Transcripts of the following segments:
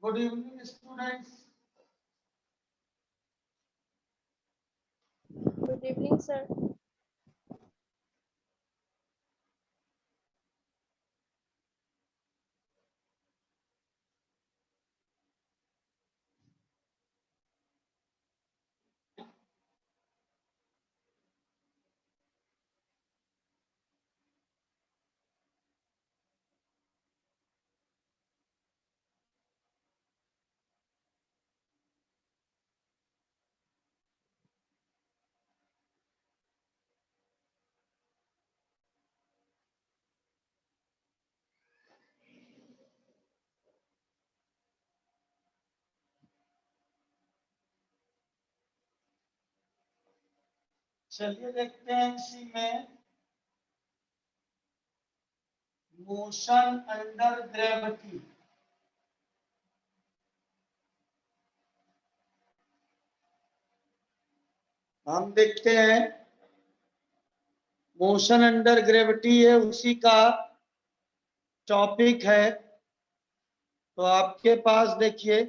Good evening students. Good evening, sir. चलिए देखते हैं इसी में मोशन अंडर ग्रेविटी। हम देखते हैं मोशन अंडर ग्रेविटी है, उसी का टॉपिक है। तो आपके पास देखिए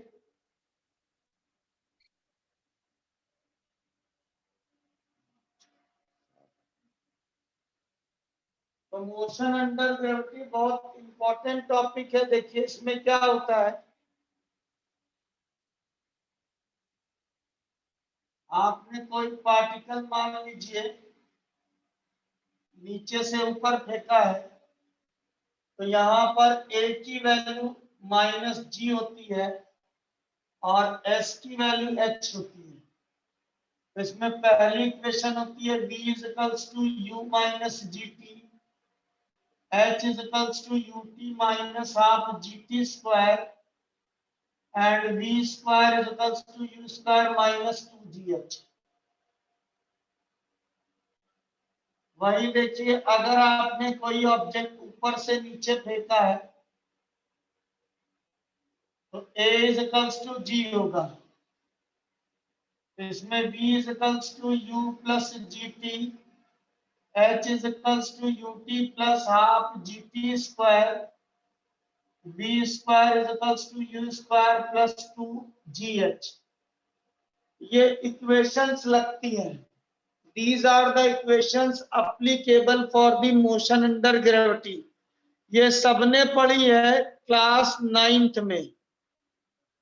तो मोशन अंडर ग्रेविटी बहुत इंपॉर्टेंट टॉपिक है। देखिए इसमें क्या होता है, आपने कोई पार्टिकल मान लीजिए नीचे से ऊपर फेंका है, तो यहाँ पर a की वैल्यू -g होती है और s की वैल्यू h होती है। तो इसमें पहली इक्वेशन होती है v equals to u minus g t, h equals to u t minus half g t square and v square equals to u square minus 2gh। वही देखिए, अगर आपने कोई ऑब्जेक्ट ऊपर से नीचे फेंका है तो a इक्वल्स टू g होगा। तो इसमें v equals to u plus g t, h equals to u t plus half g t square, v square equals to u स्क्वायर प्लस 2gh। ये इक्वेशंस लगती हैं। These are the equations applicable for the motion under gravity। ये सबने पढ़ी है class 9th में,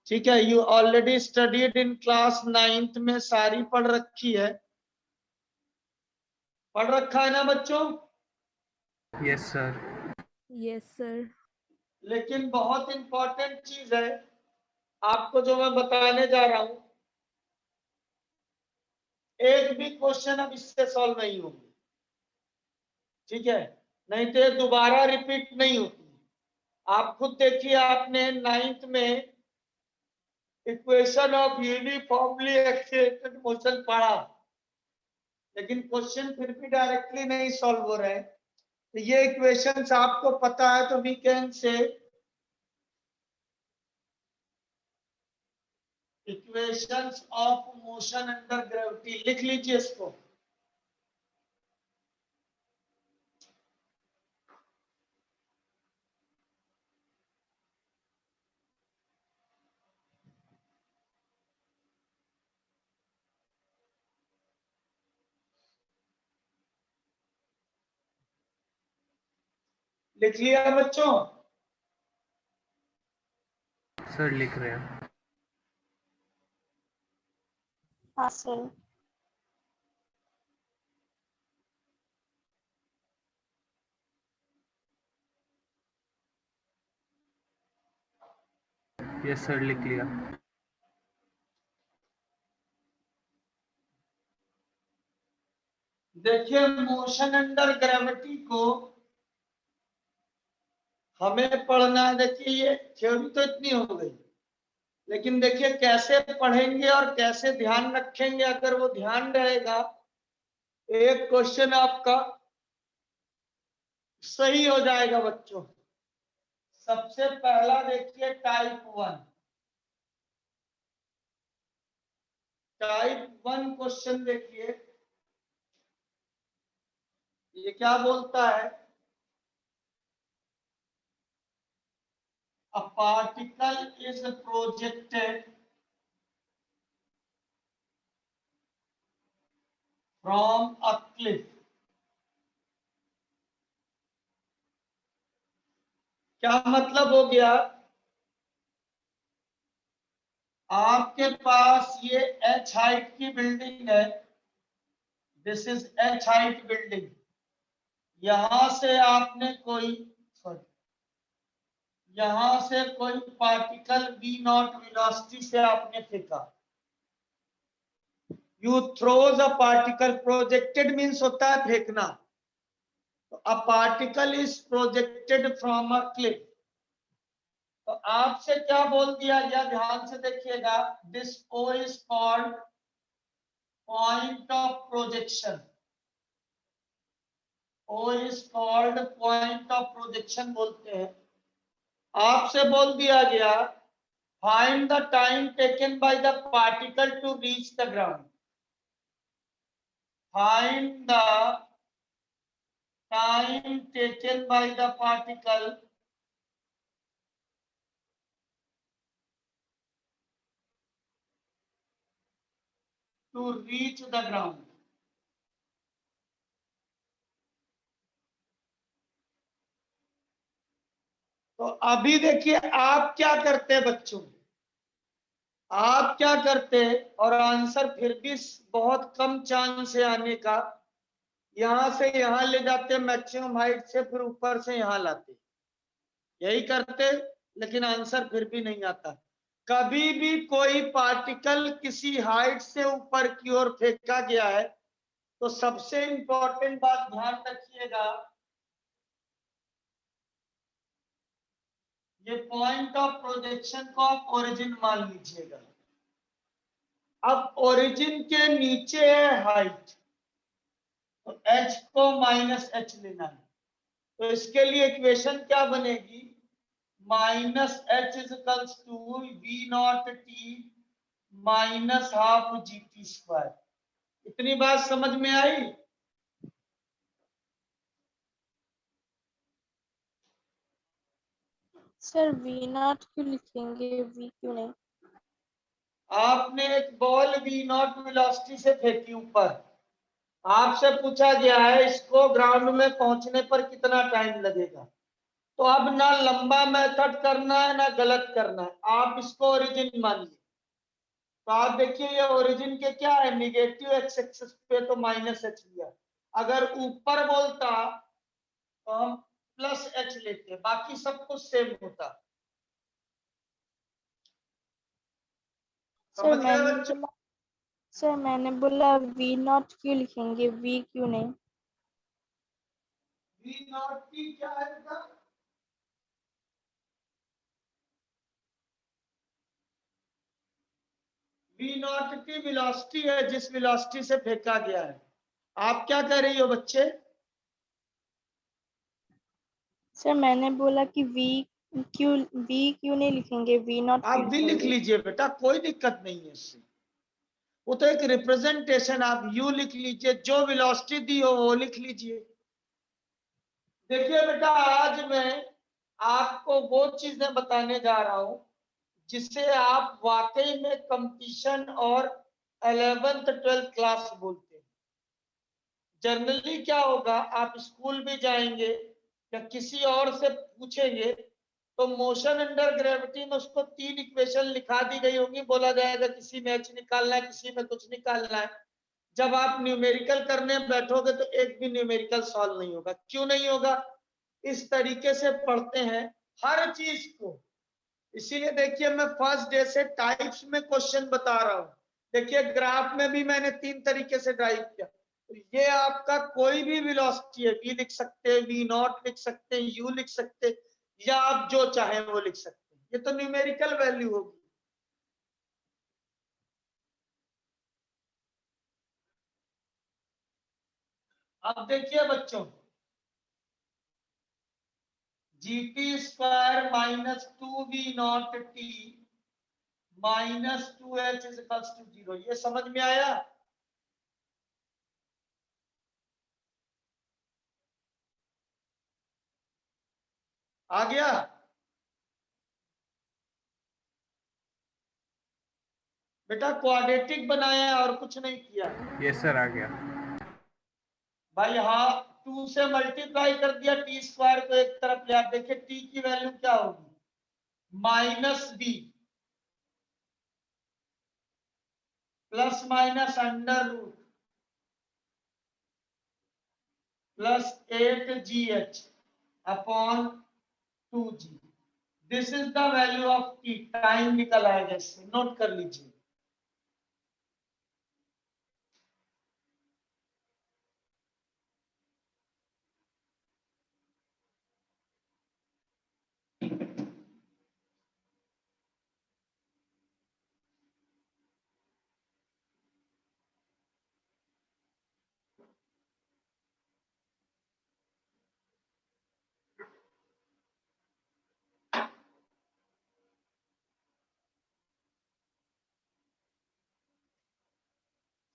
ठीक है। You already studied in class 9th में, सारी पढ़ रखी है। पढ़ रखा है ना बच्चों? Yes sir. Yes, sir. लेकिन बहुत इंपॉर्टेंट चीज है आपको जो मैं बताने जा रहा हूं, एक भी क्वेश्चन अब इससे सॉल्व नहीं होंगे, ठीक है। नहीं तो ये दोबारा रिपीट नहीं होती। आप खुद देखिए, आपने 9th में equation of uniformly accelerated motion पढ़ा, लेकिन क्वेश्चन फिर भी डायरेक्टली नहीं सॉल्व हो रहे हैं। तो ये इक्वेशंस आपको पता है, तो we can say equations of motion under gravity. लिख लीजिए इसको। लिख लिया बच्चों? सर लिख रहे हैं। हाँ, sir. यस सर लिख लिया। देखिए मोशन अंडर ग्रेविटी को हमें पढ़ना है। देखिए ये थ्योरी तो इतनी हो गई, लेकिन देखिए कैसे पढ़ेंगे और कैसे ध्यान रखेंगे। अगर वो ध्यान रहेगा, एक क्वेश्चन आपका सही हो जाएगा बच्चों। सबसे पहला देखिए टाइप 1। टाइप 1 क्वेश्चन देखिए, ये क्या बोलता है, a particle is projected from a cliff. क्या मतलब हो गया? आपके पास ये h हाइट की बिल्डिंग है, this is h height building. यहां से आपने कोई यहां से कोई पार्टिकल v नॉट वेलोसिटी से आपने फेंका। You throws a particle, projected means होता है फेंकना। तो a particle is projected from a cliff. तो आपसे क्या बोल दिया गया, ध्यान से देखिएगा, this O is called point of projection. O is called point of projection बोलते हैं। आपसे बोल दिया गया find the time taken by the particle to reach the ground. Find the time taken by the particle to reach the ground. तो अभी देखिए आप क्या करते हैं बच्चों, आप क्या करते हैं, और आंसर फिर भी बहुत कम चांस है आने का। यहां से यहां ले जाते मैक्सिमम हाइट से, फिर ऊपर से यहां लाते, यही करते, लेकिन आंसर फिर भी नहीं आता। कभी भी कोई पार्टिकल किसी हाइट से ऊपर की ओर फेंका गया है तो सबसे इंपॉर्टेंट बात ध्यान रखिएगा, ये पॉइंट ऑफ प्रोजेक्शन को आप ओरिजिन मान लीजिएगा। अब ओरिजिन के नीचे है हाइट, तो h को -h लेना है। तो इसके लिए इक्वेशन क्या बनेगी, -h equals to v not t -12 gt²। इतनी बात समझ में आई? सर वी नॉट क्यों लिखेंगे, वी क्यों नहीं? आपने एक बॉल v नॉट वेलोसिटी से फेंकी ऊपर, आपसे पूछा गया है इसको ग्राउंड में पहुंचने पर कितना टाइम लगेगा। तो अब ना लंबा मेथड करना है ना गलत करना है, आप इसको ओरिजिन मानिए। तो आप देखिए ये ओरिजिन के क्या है, निगेटिव एक्स एक्सिस पे तो -h लिया। अगर ऊपर बोलता तो हम +h लेते, बाकी सब कुछ सेम होता। सर समझ गए मैंने बच्चों? बोला सर मैंने बोला वी नॉट क्यों लिखेंगे, वी क्यों नहीं? v नॉट की क्या है बेटा? v नॉट की वेलोसिटी है जिस वेलोसिटी से फेंका गया है। आप क्या कर रही हो बच्चे? सर मैंने बोला कि वी क्यों नहीं लिखेंगे, वी नॉट आप क्यों भी लिख लिखेंगे? लीजिए बेटा, कोई दिक्कत नहीं है इससे। वो तो एक रिप्रेजेंटेशन, आप यू लिख लीजिए, जो वेलोसिटी दी हो वो लिख लीजिए। देखिए बेटा आज मैं आपको वो चीजें बताने जा रहा हूं जिससे आप वाकई में कंपटीशन और 11th-12th क्लास बोलते हैं। जनरली क्या होगा, आप स्कूल भी जाएंगे या किसी और से पूछेंगे तो मोशन अंडर ग्रेविटी में उसको 3 इक्वेशन लिखा दी गई होगी, बोला जाएगा किसी में h निकालना है, किसी में कुछ निकालना है। जब आप न्यूमेरिकल करने बैठोगे तो एक भी न्यूमेरिकल सॉल्व नहीं होगा। क्यों नहीं होगा? इस तरीके से पढ़ते हैं हर चीज को। इसीलिए देखिए मैं फर्स्ट डे से टाइप्स में क्वेश्चन बता रहा हूं। देखिए ग्राफ में भी मैंने 3 तरीके से ड्राइव किया। तो ये आपका कोई भी वेलोसिटी है, v लिख सकते हैं, v नॉट लिख सकते हैं, u लिख सकते हैं, या आप जो चाहें वो लिख सकते हैं। ये तो न्यूमेरिकल वैल्यू होगी। अब देखिए बच्चों, gt² -2v not t -2h is equals to 0। ये समझ में आया? आ गया? बेटा क्वाड्रेटिक बनाया है और कुछ नहीं किया। यस सर, आ गया। भाई हाँ, 2 से मल्टीप्लाई कर दिया, टी स्क्वायर को एक तरफ ले। आप देखिए टी की वैल्यू क्या होगी, -b plus minus under root plus 8gh upon 2g। This is the value of t. Time निकल आएगा इससे, नोट कर लीजिए।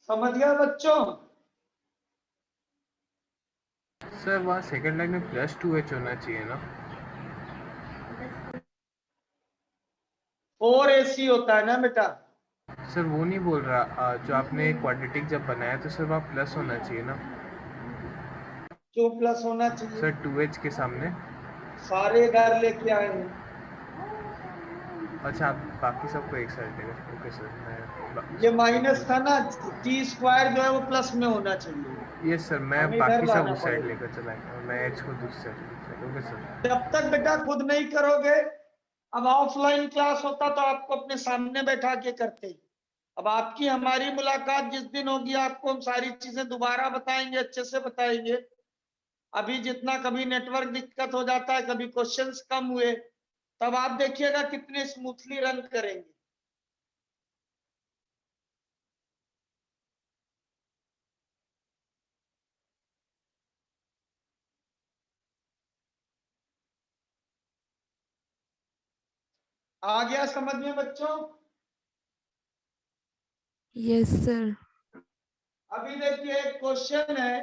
समझ गया बच्चों? सर वहाँ सेकंड लाइन में +2h होना चाहिए ना? 4ac होता है ना बेटा। सर वो नहीं बोल रहा, जो आपने क्वाड्रेटिक जब बनाया तो सर वहाँ प्लस होना चाहिए ना? जो प्लस होना चाहिए सर 2h के सामने। सारे घर लेके आए हैं। अच्छा, आप बाकी सबको एक साइड लेंगे। ओके सर, मैं ये माइनस था ना, टी स्क्वायर जो है वो प्लस में होना चाहिए। यस सर, मैं हमें इधर बाकी सब लाना उस साइड पड़ेगा। लेकर चलाएंगे और मैं h को दूसरी साइड। Okay sir. जब तक बेटा खुद नहीं करोगे, अब ऑफलाइन क्लास होता तो आपको अपने सामने बैठा के करते। अब आपकी हमारी मुलाकात जिस दिन होगी, आपको हम सारी चीजें दोबारा बताएंगे, अच्छे से बताएंगे। अभी जितना कभी नेटवर्क दिक्कत हो जाता है, कभी क्वेश्चंस कम हुए, तब आप देखिएगा कितने स्मूथली रन करेंगे। आ गया समझ में बच्चों? Yes sir. अभी देखिए एक क्वेश्चन है,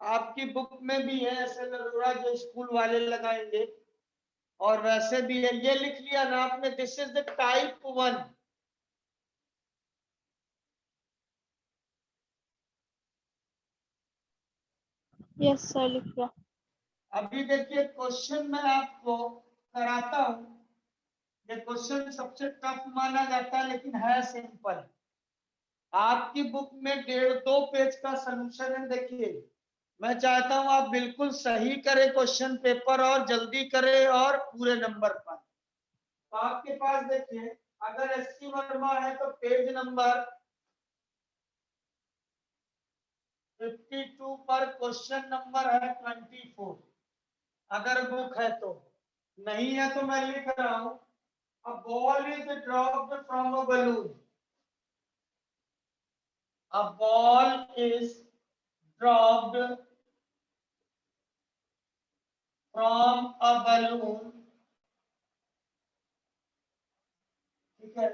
आपकी बुक में भी है, ऐसे अरोड़ा जो स्कूल वाले लगाएंगे, और वैसे भी है। ये लिख लिया ना आपने, this is the type 1। Yes sir, लिख लिया। अभी देखिए क्वेश्चन मैं आपको कराता हूं। ये क्वेश्चन सबसे टफ माना जाता है, लेकिन है सिंपल। आपकी बुक में 1.5-2 पेज का सलूशन है। देखिए मैं चाहता हूं आप बिल्कुल सही करें क्वेश्चन पेपर, और जल्दी करें और पूरे नंबर पाए। तो आपके पास देखिए, अगर एससी वर्मा है तो पेज नंबर 52 पर क्वेश्चन नंबर है 24, अगर बुक है तो। नहीं है तो मैं लिख रहा हूं, a ball is dropped from a balloon. A ball is dropped from a balloon. ठीक है,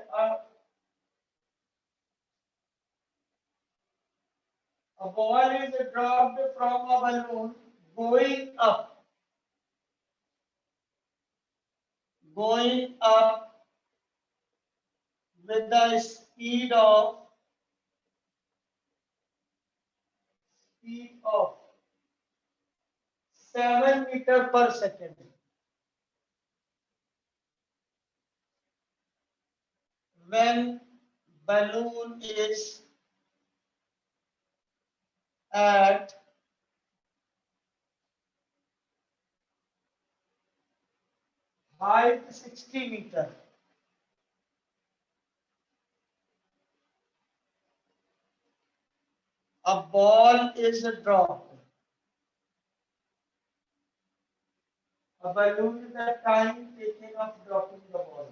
a ball is dropped from a balloon going up. Going up with the speed of 7 meters per second. When balloon is at height 60 meters. A ball is dropped. A balloon is the time taken of dropping the ball.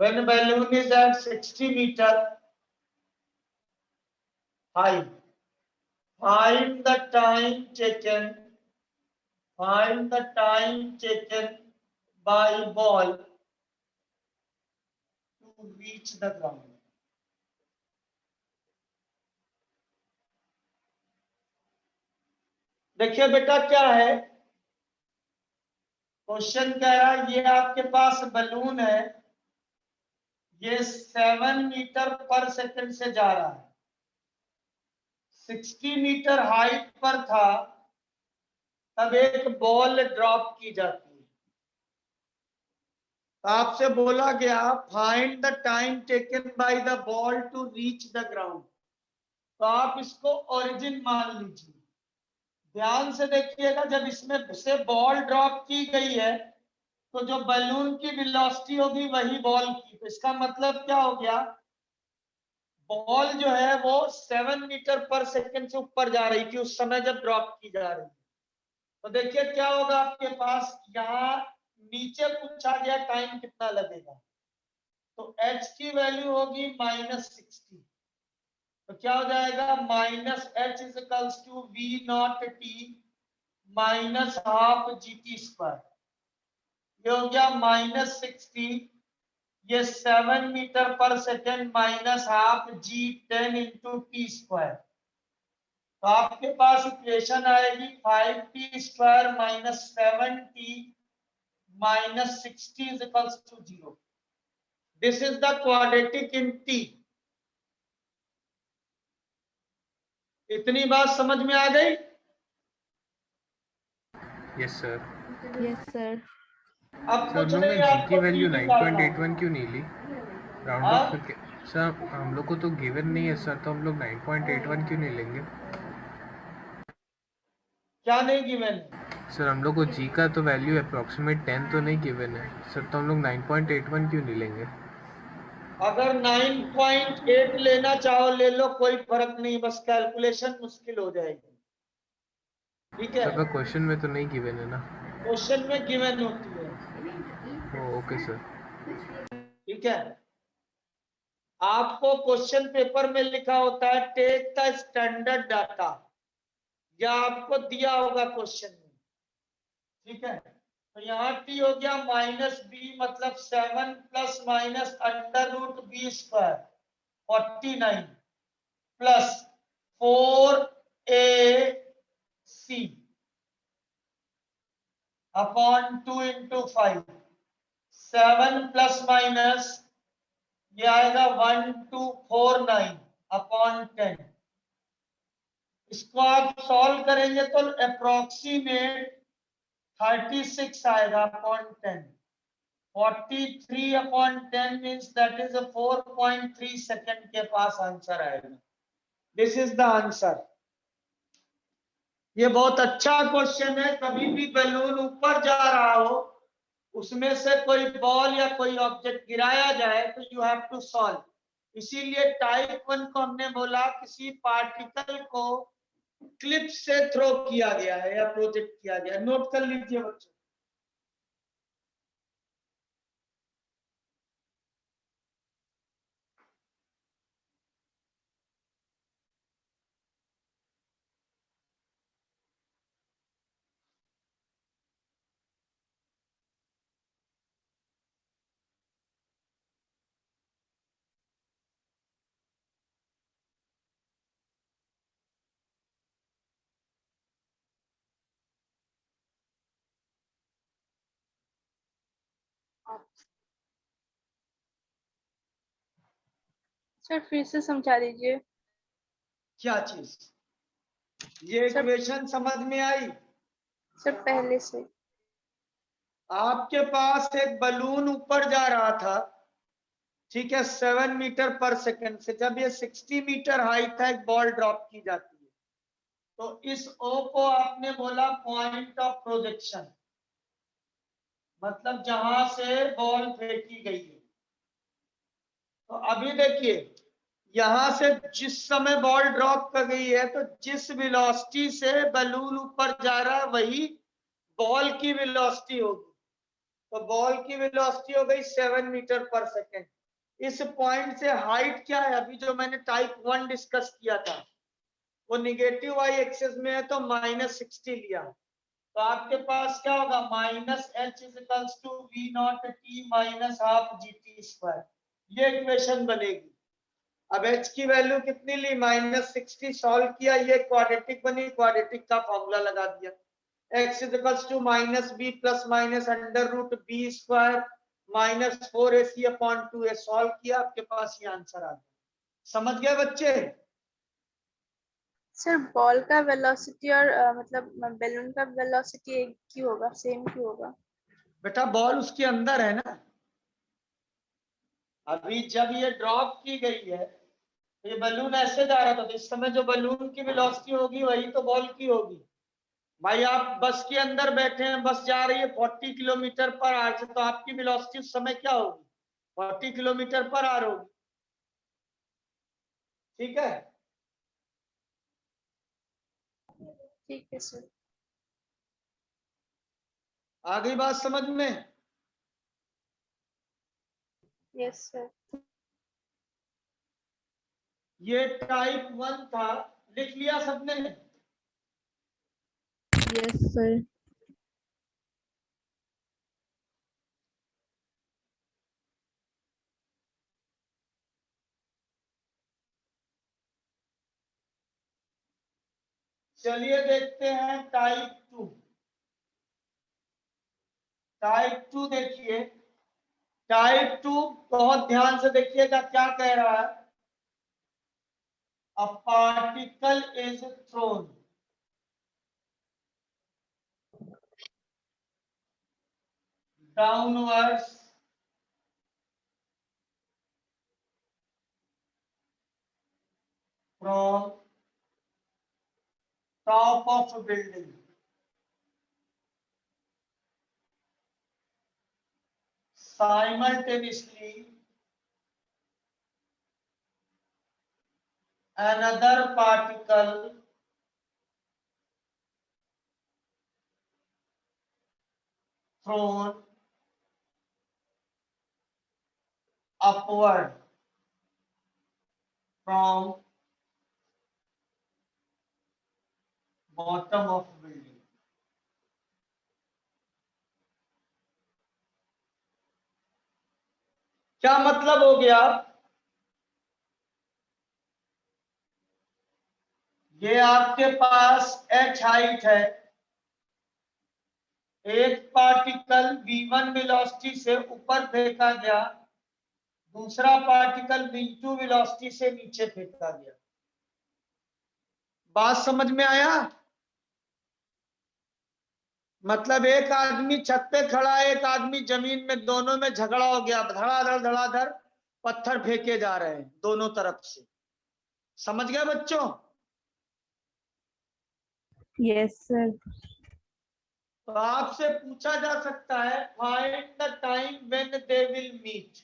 When a balloon is at 60 meter height, find the time taken. Find the time taken by ball to reach the ground. देखिए बेटा क्या है, question कह रहा है ये आपके पास balloon है, ये 7 मीटर पर सेकंड से जा रहा है, 60 मीटर हाइट पर था, तब एक बॉल ड्रॉप की जाती है। तो आपसे बोला गया find the time taken by the ball to reach the ground. तो आप इसको ओरिजिन मान लीजिए। ध्यान से देखिएगा, जब इसमें से बॉल ड्रॉप की गई है तो जो बलून की वेलोसिटी होगी वही बॉल की। तो इसका मतलब क्या हो गया, बॉल जो है वो 7 मीटर पर सेकंड से ऊपर जा रही थी उस समय जब ड्रॉप की जा रही। तो देखिए क्या होगा आपके पास, यहाँ नीचे पूछा गया टाइम कितना लगेगा, तो h की वैल्यू होगी -60। तो क्या हो जाएगा, -h is equals to v0t minus half GT²। ये हो गया -60, ये 7 मीटर पर second minus half G10 into T²। तो आपके पास इक्वेशन आएगी 5t² minus 7t minus 60 is equals to 0। This is the quadratic in t। इतनी बात समझ में आ गई? Yes sir. Yes sir. अब सर कुछ हम लोग ने नहीं, जी की आपको वैल्यू t निकालना है। 9.81 क्यों नहीं ली? राउंड हाँ? ऑफ करके सर हम लोग को तो गिवन नहीं है सर, तो हम लोग 9.81 क्यों नहीं लेंगे? क्या नहीं गिवन? सर हम लोग को जी का तो वैल्यू अप्रोक्सीमेट 10 तो नहीं गिवन है सर, तो हम लोग 9.81 क्यों नहीं लेंगे? अगर 9.8 लेना चाहो ले लो, कोई फर्क नहीं, बस कैलकुलेशन मुश्किल हो जाएगी। ठीक है, सर क्वेश्चन में तो नहीं गिवन है ना? क्वेश्चन में गिवन होती है। Okay sir. ठीक है, आपको क्वेश्चन पेपर में लिखा होता है टेक द स्टैंडर्ड डाटा, या आपको दिया होगा क्वेश्चन में। ठीक है, तो यहाँ t हो गया -b, मतलब 7 plus minus √b² 49 plus 4ac upon 2 into 5। 7 plus minus ये आएगा 1249 अपॉन 10। इसको आप सॉल्व करेंगे तो अप्रोक्सीमेट 36 आएगा upon 10। 43 upon 10 means that is 4.3 second के पास आंसर आएगा। This is the answer. ये बहुत अच्छा क्वेश्चन है। कभी भी बैलून ऊपर जा रहा हो, उसमें से कोई बॉल या कोई ऑब्जेक्ट गिराया जाए तो यू हैव टू सॉल्व। इसीलिए टाइप 1 को हमने बोला किसी पार्टिकल को क्लिप से थ्रो किया गया है या प्रोजेक्ट किया गया है। नोट कर लीजिए बच्चों। सर फिर से समझा दीजिए। क्या चीज? ये सर इक्वेशन समझ में आई? सर पहले से। आपके पास एक बलून ऊपर जा रहा था, ठीक है, 7 मीटर पर सेकंड से। जब ये 60 मीटर हाइट था, एक बॉल ड्रॉप की जाती है। तो इस O को आपने बोला पॉइंट ऑफ प्रोजेक्शन, मतलब जहां से बॉल फेंकी गई है। तो अभी देखिए, यहां से जिस समय बॉल ड्रॉप कर गई है, तो जिस वेलोसिटी से बलून ऊपर जा रहा है वही बॉल की वेलोसिटी होगी। तो बॉल की वेलोसिटी हो गई 7 मीटर पर सेकेंड। इस पॉइंट से हाइट क्या है, अभी जो मैंने टाइप 1 डिस्कस किया था, वो निगेटिव y एक्सिस में है तो -60 लिया। तो आपके पास क्या होगा, -h is equals to v0t minus half GT²। ये इक्वेशन बनेगी। अब h की वैल्यू कितनी ली, -60, सॉल्व किया, ये क्वाड्रेटिक बनी, क्वाड्रेटिक का फॉर्मूला लगा दिया। x is equals to -b plus minus √b² -4ac/2a solve किया, आपके पास ये आंसर आ गया। समझ गए बच्चे? सर बॉल का वेलोसिटी और मतलब बैलून का वेलोसिटी एक क्यों होगा, सेम क्यों होगा? बेटा बॉल उसके अंदर है ना, अभी जब ये ड्रॉप की गई है तो ये बलून ऐसे जा रहा था, तो इस समय जो बलून की वेलोसिटी होगी वही तो बॉल की होगी। भाई आप बस के अंदर बैठे हैं, बस जा रही है 40 किलोमीटर पर आवर से, तो आपकी वेलोसिटी उस समय क्या होगी? 40 किलोमीटर पर आवर होगी। ठीक है, ठीक है सर। आ गई बात समझ में? Yes sir. ये टाइप 1 था, लिख लिया सबने? Yes sir. चलिए देखते हैं टाइप 2। टाइप 2 देखिए, टाइप 2 बहुत ध्यान से देखिएगा क्या कह रहा है। अ particle is throne downwards from top of a building simultaneously another particle thrown upward from bottom of building। क्या मतलब हो गया? ये आपके पास h हाइट है, एक पार्टिकल v1 वेलोसिटी से ऊपर फेंका गया, दूसरा पार्टिकल v2 वेलोसिटी से नीचे फेंका गया। बात समझ में आया? मतलब एक आदमी छत पे खड़ा है, एक आदमी जमीन में, दोनों में झगड़ा हो गया, धड़ाधड़ धड़ाधड़ पत्थर फेंके जा रहे हैं दोनों तरफ से। समझ गए बच्चों? Yes sir. तो आपसे पूछा जा सकता है find the time when they will meet.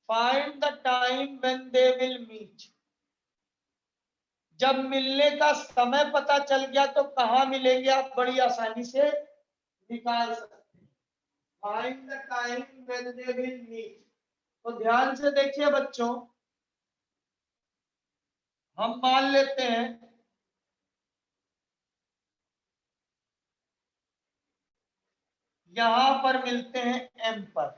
Find the time when they will meet. जब मिलने का समय पता चल गया तो कहां मिलेंगे आप बड़ी आसानी से निकाल सकते हैं। Find the time when they will meet. तो ध्यान से देखिए बच्चों, हम मान लेते हैं यहां पर मिलते हैं m पर।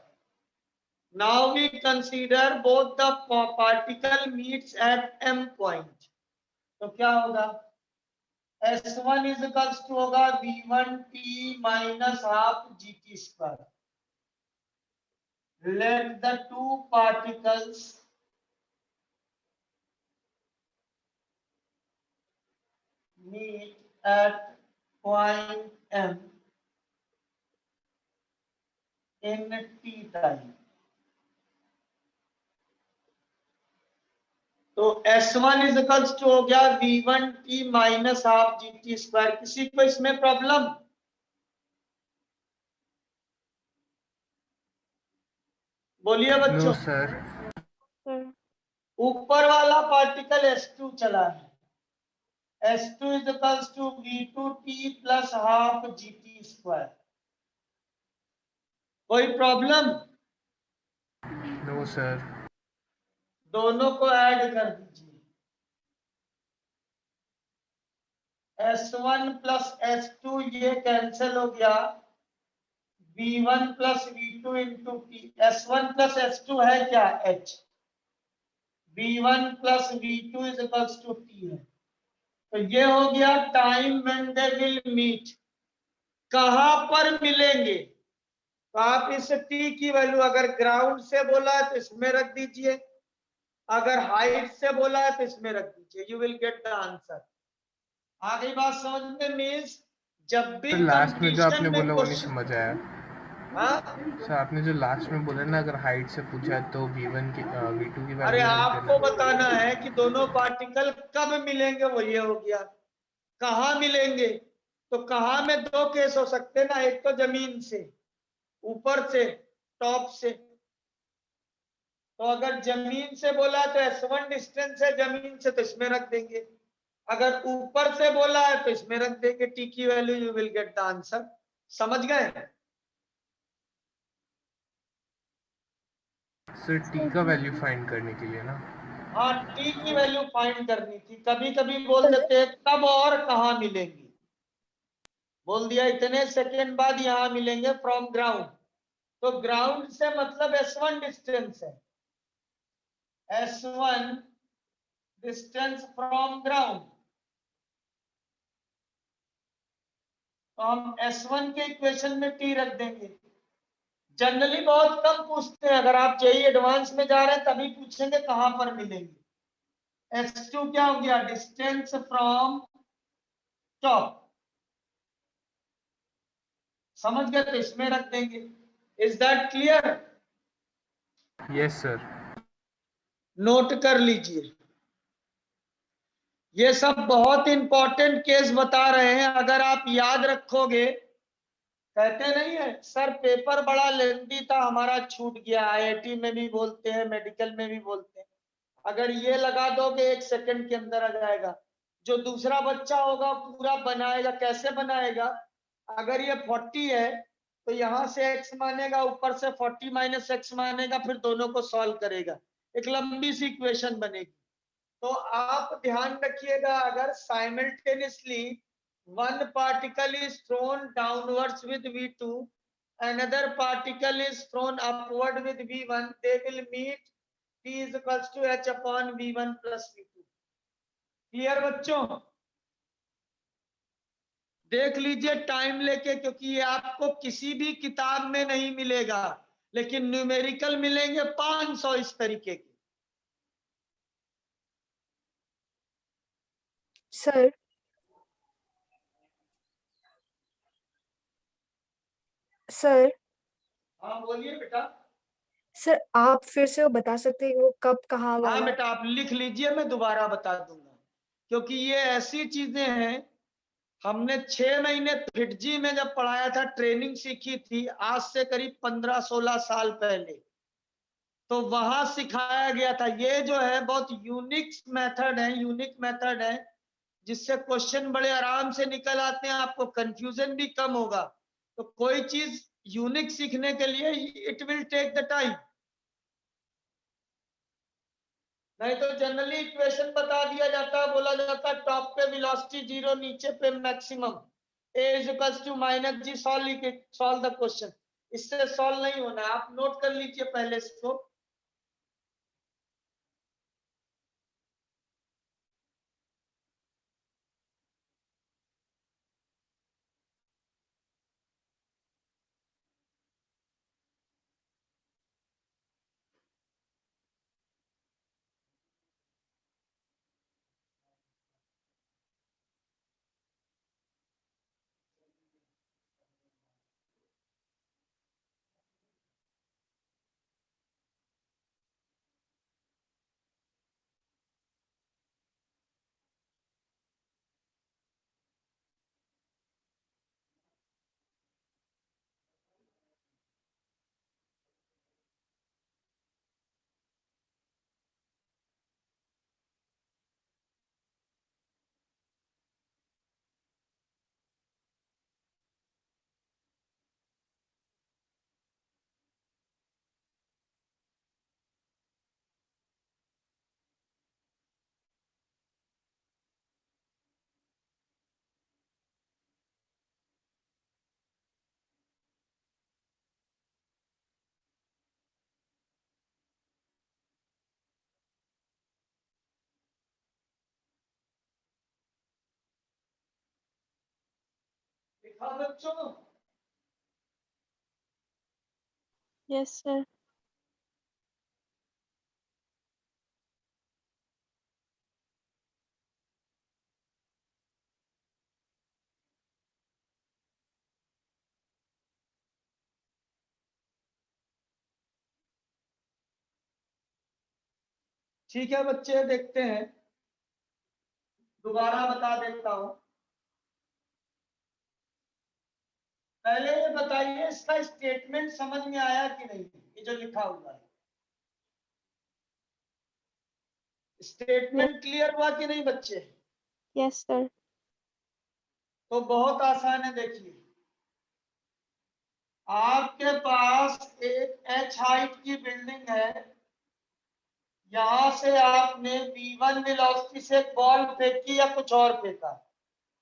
Now we consider both the particle meets at m point. तो क्या होगा? S1 इज इक्वल्स टू होगा v1t minus half gt square. Let the two particles meet at point m in t time। तो S1 is equals to हो गया v1t minus half gt square. किसी को इसमें प्रॉब्लम? बोलिए नो बच्चों। Sir. ऊपर वाला पार्टिकल S2 चला है, S2 is equals to v2t plus half gt square. कोई प्रॉब्लम? No sir. दोनों को ऐड कर दीजिए, S1 प्लस S2 ये कैंसिल हो गया, v1 plus v2 into T. S1 plus S2 है क्या? h। v1 plus v2 is equals to t है। तो ये हो गया time when they will meet. कहां पर मिलेंगे? तो आप इस टी की वैल्यू अगर ग्राउंड से बोला है तो इसमें रख दीजिए, अगर हाइट से बोला है तो इसमें रख दीजिए, you will get the answer. आ गई बात समझ में? मीन्स जब भी तो लास्ट में जो आपने कंडीशन में बोला वो नहीं क्वेश्चन, समझ आया हाँ, सर। आपने जो लास्ट में बोला ना, अगर हाइट से पूछा है तो V1 की V2 की अरे वैल्यू रख आपको देना। बताना है कि दोनों पार्टिकल कब मिलेंगे, वो ये हो गया। कहाँ मिलेंगे? तो कहाँ में दो केस हो सकते हैं ना, एक तो जमीन से, ऊपर से, टॉप से। तो अगर जमीन से बोला तो S1 डिस्टेंस है जमीन से, तो इसमें रख देंगे। अगर ऊपर से बोला है तो इसमें रख देंगे टी की value, you will get the answer. समझ गए? सर टी का वैल्यू फाइंड करने के लिए ना। हाँ, टी की वैल्यू फाइंड करनी थी। कभी कभी बोल देते हैं कब और कहाँ मिलेंगे, बोल दिया इतने सेकेंड बाद यहां मिलेंगे फ्रॉम ग्राउंड। तो ग्राउंड से मतलब S1 डिस्टेंस है, S1 डिस्टेंस फ्रॉम ग्राउंड। तो हम S1 के इक्वेशन में टी रख देंगे। जनरली बहुत कम पूछते हैं, अगर आप जेई एडवांस में जा रहे हैं तभी पूछेंगे कहां पर मिलेंगे। S2 क्या हो गया? Distance from top. समझ गए? तो इसमें रख देंगे। Is that clear? Yes sir. Note कर लीजिए, ये सब बहुत इंपॉर्टेंट केस बता रहे हैं। अगर आप याद रखोगे, कहते नहीं है सर पेपर बड़ा लेंथी था हमारा छूट गया, आईआईटी में भी बोलते हैं, मेडिकल में भी बोलते हैं। अगर ये लगा दोगे 1 सेकंड के अंदर आ जाएगा। जो दूसरा बच्चा होगा पूरा बनाएगा। कैसे बनाएगा? अगर ये 40 है तो यहां से x मानेगा, ऊपर से 40 माइनस एक्स मानेगा, फिर दोनों को सॉल्व करेगा, एक लंबी सी इक्वेशन बनेगी। तो आप ध्यान रखिएगा, अगर simultaneously one particle is thrown downwards with V2, another particle is thrown upward with V1, they will meet, T is equals to H upon V1 plus V2। Clear बच्चों? देख लीजिए टाइम लेके, क्योंकि ये आपको किसी भी किताब में नहीं मिलेगा, लेकिन न्यूमेरिकल मिलेंगे 500 इस तरीके के। सर सर हाँ बोलिए बेटा। सर आप फिर से वो बता सकते हैं वो कब कहाँ हाँ वाला? बेटा आप लिख लीजिए, मैं दोबारा बता दूंगा, क्योंकि ये ऐसी चीजें हैं। हमने 6 महीने फिटजी में जब पढ़ाया था, ट्रेनिंग सीखी थी आज से करीब 15-16 साल पहले, तो वहां सिखाया गया था। ये जो है बहुत यूनिक मेथड है, यूनिक मेथड है, जिससे क्वेश्चन बड़े आराम से निकल आते हैं, आपको कंफ्यूजन भी कम होगा। तो कोई चीज यूनिक सीखने के लिए it will take the time. नहीं तो जनरली इक्वेशन बता दिया जाता है, बोला जाता है टॉप पे वेलोसिटी 0, नीचे पे maximum, a is equals to minus g, solve the question. इससे सॉल्व नहीं होना, आप नोट कर लीजिए पहले इसको। लिखा बच्चों? Yes, sir. ठीक है बच्चे, देखते हैं, दोबारा बता देता हूं। पहले ये बताइए इसका स्टेटमेंट समझ में आया कि नहीं, ये जो लिखा हुआ है स्टेटमेंट क्लियर हुआ कि नहीं बच्चे? Yes, sir. तो बहुत आसान है, देखिए आपके पास एक h हाइट की बिल्डिंग है, यहां से आपने v1 वेलोसिटी से बॉल फेंकी या कुछ और फेंका,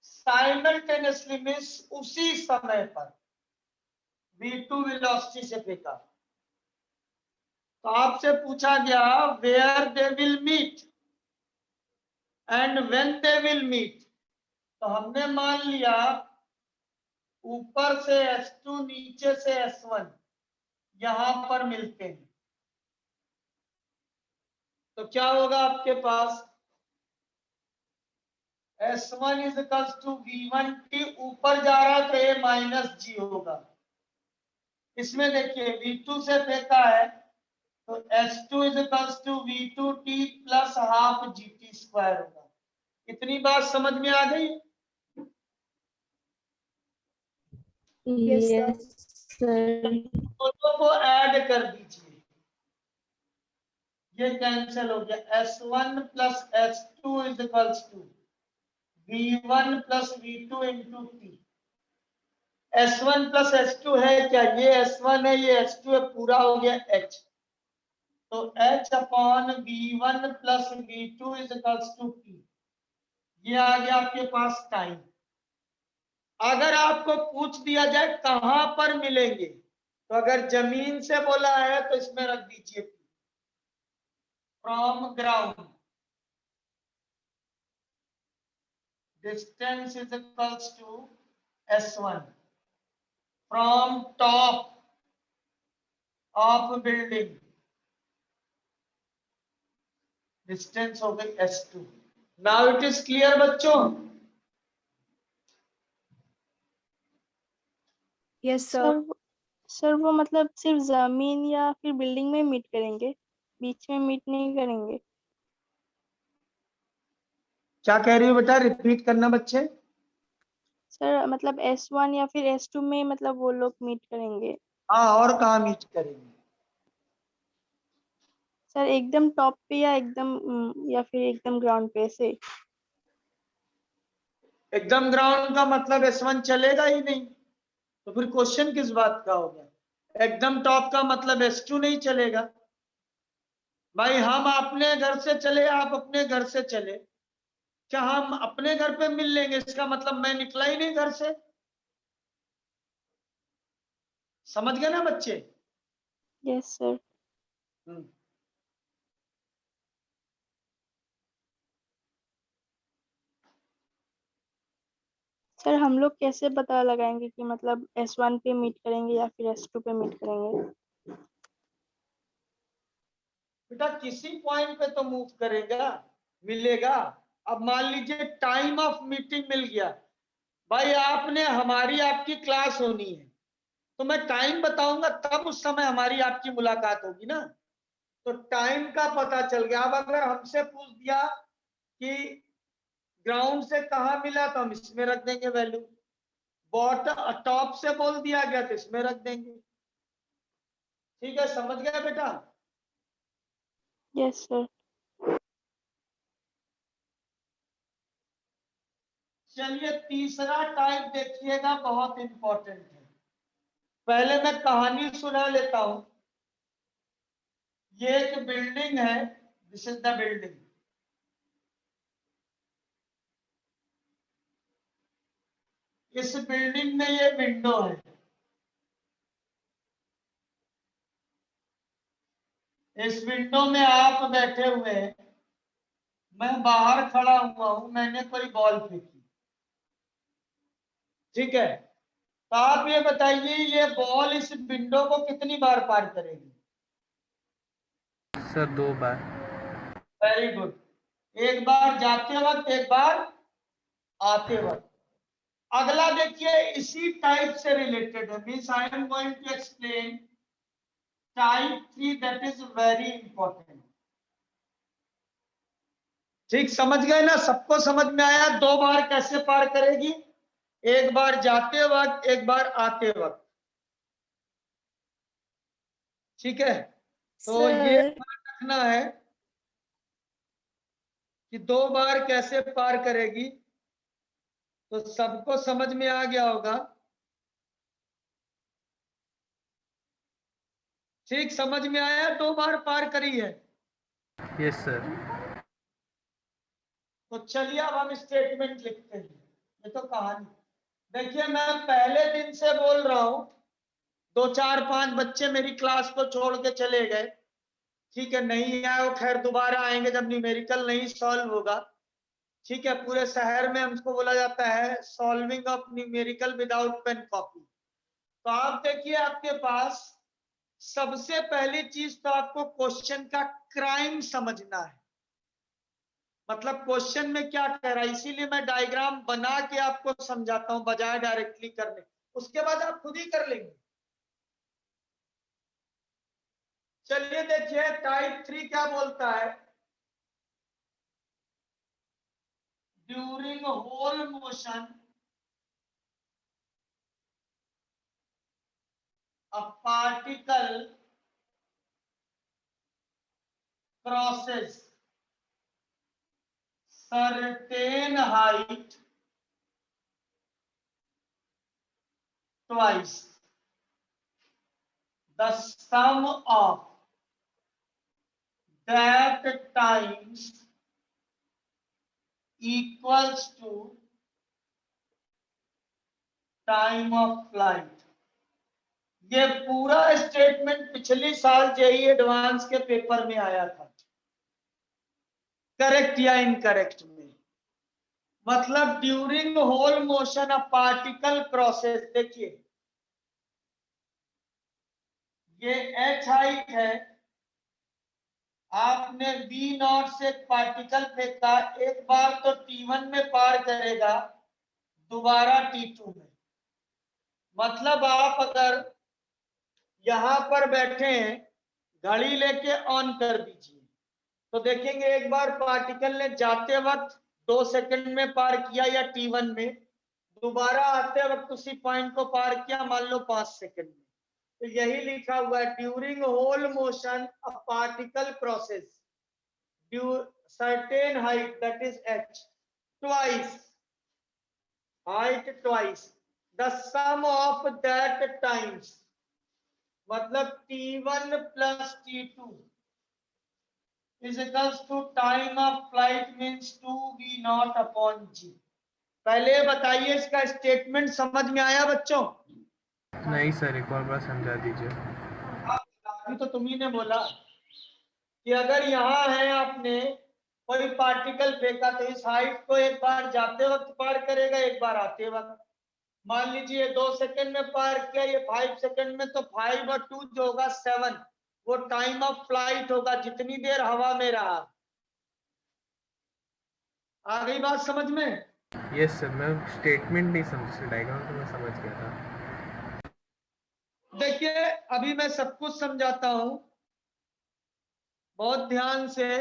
साइमल्टेनियसली मींस उसी समय पर v2 वेलोसिटी से फेंका, तो आपसे पूछा गया where they will meet and when they will meet. तो हमने मान लिया ऊपर से S2 नीचे से S1 यहां पर मिलते हैं, तो क्या होगा आपके पास S1 is equals to V1 की ऊपर जा रहा तो A माइनस G होगा। इसमें देखिए V2 से फेंका है तो S2 is equals to V2T plus half GT square होगा। इतनी बात समझ में आ गई? Yes, sir. दोनों को ऐड कर दीजिए, ये कैंसिल हो गया, S1 plus S2 is equals to V1 plus V2 into T। S1 plus S2 है क्या? ये S1 है, ये S2 है, पूरा हो गया H, तो H upon V1 plus V2 is equals to T। ये आ गया आपके पास टाइम। अगर आपको पूछ दिया जाए कहां पर मिलेंगे, तो अगर जमीन से बोला है तो इसमें रख दीजिए from ground distance is equals to S1, from top of building distance हो गई S2। Now it is clear बच्चों? Yes, sir. सर वो मतलब सिर्फ जमीन या फिर बिल्डिंग में मीट करेंगे, बीच में मीट नहीं करेंगे? क्या कह रही हो बेटा, रिपीट करना बच्चे। सर मतलब S1 या फिर S2 में मतलब वो लोग मीट करेंगे? हाँ, और कहाँ मीट करेंगे? सर एकदम टॉप पे या एकदम या फिर एकदम ग्राउंड पे से? एकदम ग्राउंड का मतलब S1 चलेगा ही नहीं, तो फिर क्वेश्चन किस बात का हो गया? एकदम टॉप का मतलब S2 नहीं चलेगा। भाई हम अपने घर से चले, आप अपने घर से चले, क्या हम अपने घर पे मिल लेंगे? इसका मतलब मैं निकला ही नहीं घर से। समझ गए ना बच्चे? Yes sir. सर हम लोग कैसे पता लगाएंगे कि मतलब S1 पे मीट करेंगे या फिर S2 पे मीट करेंगे? बेटा किसी पॉइंट पे तो मूव करेगा, मिलेगा। अब मान लीजिए टाइम ऑफ मीटिंग मिल गया, भाई आपने हमारी आपकी क्लास होनी है, तो मैं टाइम बताऊंगा तब उस समय हमारी आपकी मुलाकात होगी ना, तो टाइम का पता चल गया। अब अगर हमसे पूछ दिया कि ग्राउंड से कहा मिला तो हम इसमें रख देंगे वैल्यू, बॉटम टॉप से बोल दिया गया तो इसमें रख देंगे। ठीक है, समझ गया बेटा? Yes sir. चलिए तीसरा टाइप देखिएगा, बहुत इंपॉर्टेंट है। पहले मैं कहानी सुना लेता हूं। ये एक बिल्डिंग है, दिस इज द बिल्डिंग। इस बिल्डिंग में ये विंडो है, इस विंडो में आप बैठे हुए हैं, मैं बाहर खड़ा हुआ हूं, मैंने कोई बॉल फेंकी, ठीक है। तो आप ये बताइए ये बॉल इस विंडो को कितनी बार पार करेगी? सर 2 बार। Very good. एक बार जाते वक्त, एक बार आते वक्त। अगला देखिए इसी टाइप से रिलेटेड है, means I am going to explain type 3 that is very important. ठीक समझ गए ना? सबको समझ में आया 2 बार कैसे पार करेगी? एक बार जाते वक्त, एक बार आते वक्त। ठीक है, तो ये सर रखना है कि 2 बार कैसे पार करेगी, तो सबको समझ में आ गया होगा। ठीक समझ में आया? 2 बार पार करी है। Yes sir. तो चलिए अब हम स्टेटमेंट लिखते हैं। ये तो कहानी, देखिए मैं पहले दिन से बोल रहा हूं, 2 4 5 बच्चे मेरी क्लास को छोड़ के चले गए। ठीक है, नहीं आए वो खैर दोबारा आएंगे जब न्यूमेरिकल नहीं सॉल्व होगा। ठीक है, पूरे शहर में हमको बोला जाता है solving of numerical without pen copy. तो आप देखिए आपके पास सबसे पहली चीज तो आपको क्वेश्चन का क्राइम समझना है, मतलब क्वेश्चन में क्या कह रहा है, इसीलिए मैं डायग्राम बना के आपको समझाता हूं बजाय डायरेक्टली करने। उसके बाद आप खुद ही कर लेंगे। चलिए देखिए टाइप 3 क्या बोलता है, during whole motion a particle crosses certain height twice. The sum of that times equals to time of flight. ये पूरा स्टेटमेंट पिछले साल जेईई एडवांस के पेपर में आया था, करेक्ट या इनकरेक्ट में। मतलब during whole motion of particle crosses, देखिए ये h हाइट है, आपने v नॉट से एक पार्टिकल फेंका, एक बार तो t1 में पार करेगा, दोबारा t2 में। मतलब आप अगर यहां पर बैठे हैं, घड़ी लेके ऑन कर दीजिए, तो देखेंगे एक बार पार्टिकल ने जाते वक्त 2 सेकंड में पार किया या t1 में, दोबारा आते वक्त उसी पॉइंट को पार किया मान लो 5 सेकंड में। तो यही लिखा हुआ है during whole motion a particle crosses certain height that is h twice, height twice, the sum of that times, मतलब t1 plus t2 is equals to time of flight means 2v naught upon g। पहले बताइए इसका statement समझ में आया बच्चों? नहीं sir, एक और बार समझा दीजिए। अभी तो तुम्ही ने बोला कि अगर यहाँ है आपने कोई पार्टिकल फेंका तो इस हाइट को एक बार जाते वक्त पार करेगा, एक बार आते वक्त। मान लीजिए 2 सेकंड में पार किया, ये 5 सेकंड में, तो 5 और 2 जो होगा 7, वो टाइम ऑफ फ्लाइट होगा, जितनी देर हवा में रहा। आ गई बात समझ में? यस सर, मैं स्टेटमेंट नहीं समझ, डायग्राम तो मैं समझ गया था। देखिए अभी मैं सब कुछ समझाता हूं, बहुत ध्यान से।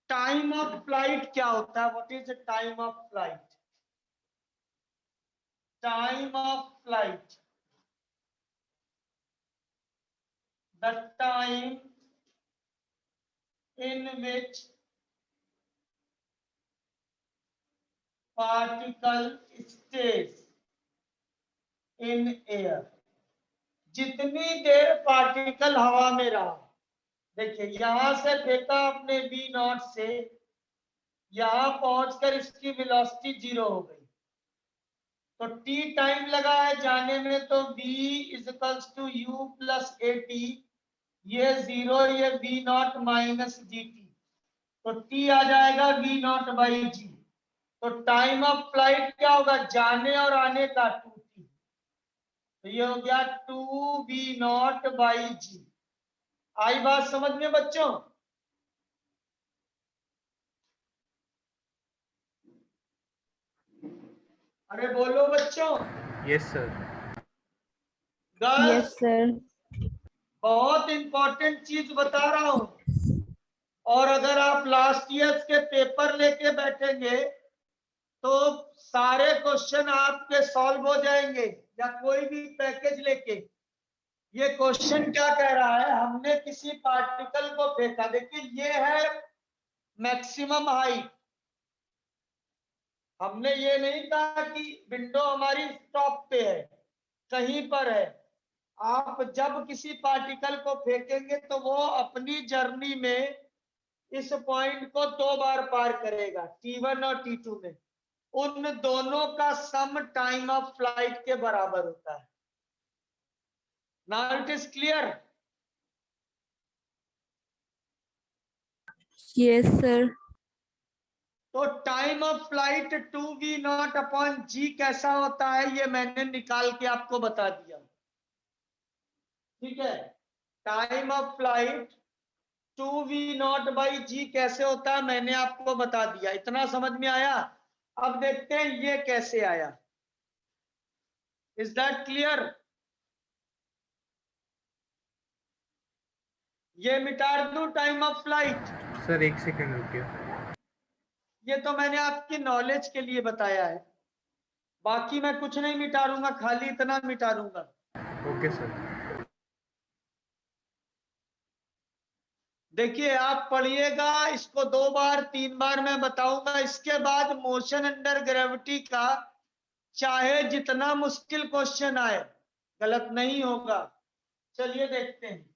टाइम ऑफ फ्लाइट क्या होता है? What is time of flight? Time of flight, the time in which particle stays in air, जितनी देर पार्टिकल हवा में रहा। देखिए यहां से फेंका अपने v नॉट से, यहां पहुंचकर इसकी वेलोसिटी 0 हो गई, तो t टाइम लगा है जाने में, तो v is equals to u plus at, ये 0, ये v नॉट माइनस gt, तो t आ जाएगा v नॉट बाई जी। तो टाइम ऑफ फ्लाइट क्या होगा? जाने और आने का 2t। तो ये हो गया 2v0/g। आई बात समझ में बच्चों? अरे बोलो बच्चों। Yes sir. Girls, yes sir. बहुत इंपॉर्टेंट चीज बता रहा हूं, और अगर आप लास्ट ईयर के पेपर लेके बैठेंगे तो सारे क्वेश्चन आपके सॉल्व हो जाएंगे, या कोई भी पैकेज लेके। ये क्वेश्चन क्या कह रहा है, हमने किसी पार्टिकल को फेंका, देखिए ये है मैक्सिमम हाइट। हमने ये नहीं कहा कि विंडो हमारी टॉप पे है, कहीं पर है। आप जब किसी पार्टिकल को फेंकेंगे तो वो अपनी जर्नी में इस पॉइंट को 2 बार पार करेगा, T1 और T2 में। उन दोनों का सम टाइम ऑफ फ्लाइट के बराबर होता है। Now it is clear? Yes sir. तो टाइम ऑफ फ्लाइट 2v0/g कैसा होता है, ये मैंने निकाल के आपको बता दिया। ठीक है, टाइम ऑफ फ्लाइट 2v0/g कैसे होता है मैंने आपको बता दिया। इतना समझ में आया? अब देखते हैं ये कैसे आया। Is that clear? ये मिटा दूं टाइम ऑफ फ्लाइट? सर एक सेकंड रुकिए। ये तो मैंने आपकी नॉलेज के लिए बताया है, बाकी मैं कुछ नहीं मिटारूंगा, खाली इतना मिटारूंगा। Okay sir. देखिए आप पढ़िएगा इसको, 2 बार 3 बार मैं बताऊंगा। इसके बाद मोशन अंडर ग्रेविटी का चाहे जितना मुश्किल क्वेश्चन आए, गलत नहीं होगा। चलिए देखते हैं।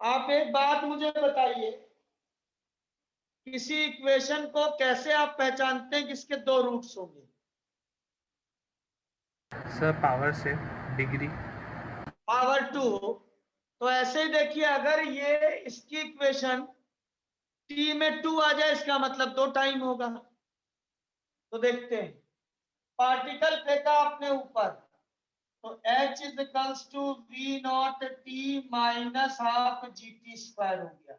आप एक बात मुझे बताइए, किसी इक्वेशन को कैसे आप पहचानते हैं किसके 2 रूट्स होंगे? सर पावर से, डिग्री। पावर 2। तो ऐसे ही देखिए, अगर ये इसकी इक्वेशन t में 2 आ जाए, इसका मतलब 2 टाइम होगा। तो देखते हैं, पार्टिकल फेंका आपने ऊपर, तो h is equals to v0t minus half gt square हो गया।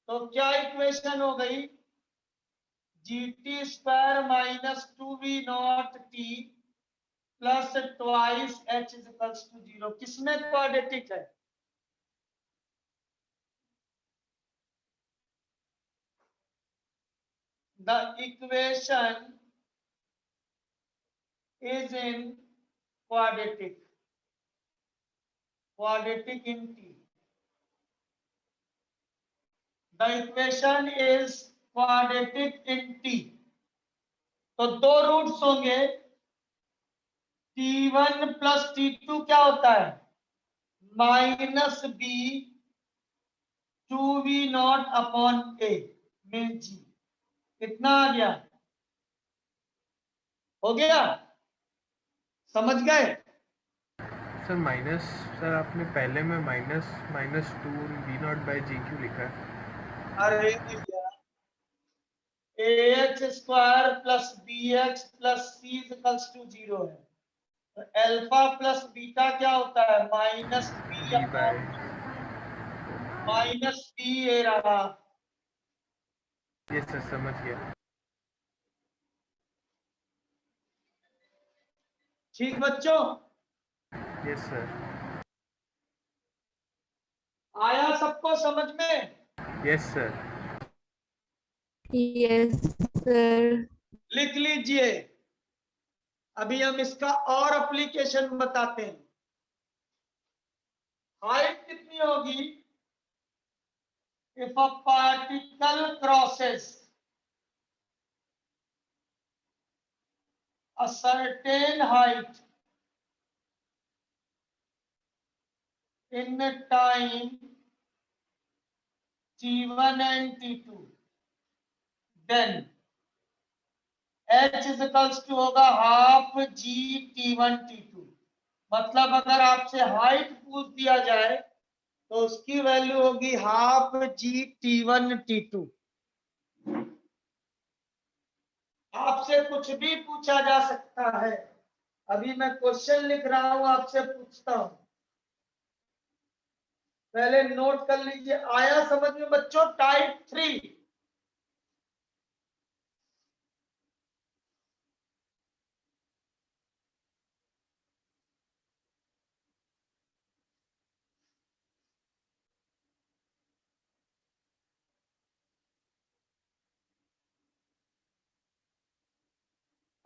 तो क्या इक्वेशन हो गई? gt square minus 2v0t plus twice h is equals to 0। किसमें क्वाड्रेटिक है? The equation is in quadratic in T. The equation is quadratic in T. तो 2 roots होंगे, T1 प्लस T2 क्या होता है? माइनस b 2v0/a में g। कितना आ गया? हो गया? समझ गए? सर माइनस, सर आपने पहले में -2v0/g क्यों लिखा है? अरे भैया, ax square plus bx plus c equals to 0 है। तो अल्फा प्लस बीटा क्या होता है? Minus b by. B a रहा। ये सर समझ गया। ठीक बच्चों, यस सर। आया सबको समझ में? Yes sir. Yes sir. लिख लीजिए, अभी हम इसका और एप्लीकेशन बताते हैं। हाइट कितनी होगी? If a particle crosses a certain height in time t1 and t2, then h is equals to होगा हाफ g t1 t2। मतलब अगर आपसे हाइट पूछ दिया जाए तो उसकी वैल्यू होगी हाफ g t1 t2। आपसे कुछ भी पूछा जा सकता है। अभी मैं क्वेश्चन लिख रहा हूं, आपसे पूछता हूं, पहले नोट कर लीजिए। आया समझ में बच्चों? टाइप 3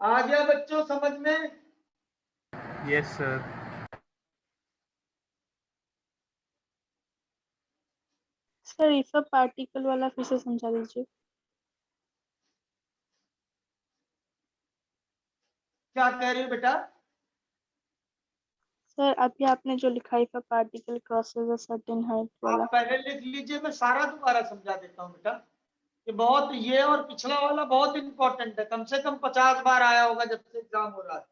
आ गया बच्चों समझ में? Yes sir. Sir if a particle वाला फिर से समझा दीजिए। क्या कह रही हो बेटा? सर अभी आपने जो लिखा if a particle crosses a certain height वाला। आप पहले लिख लीजिए, मैं सारा दोबारा समझा देता हूँ बेटा। ये बहुत, ये और पिछला वाला बहुत इंपॉर्टेंट है, कम से कम 50 बार आया होगा जब से एग्जाम हो रहा है।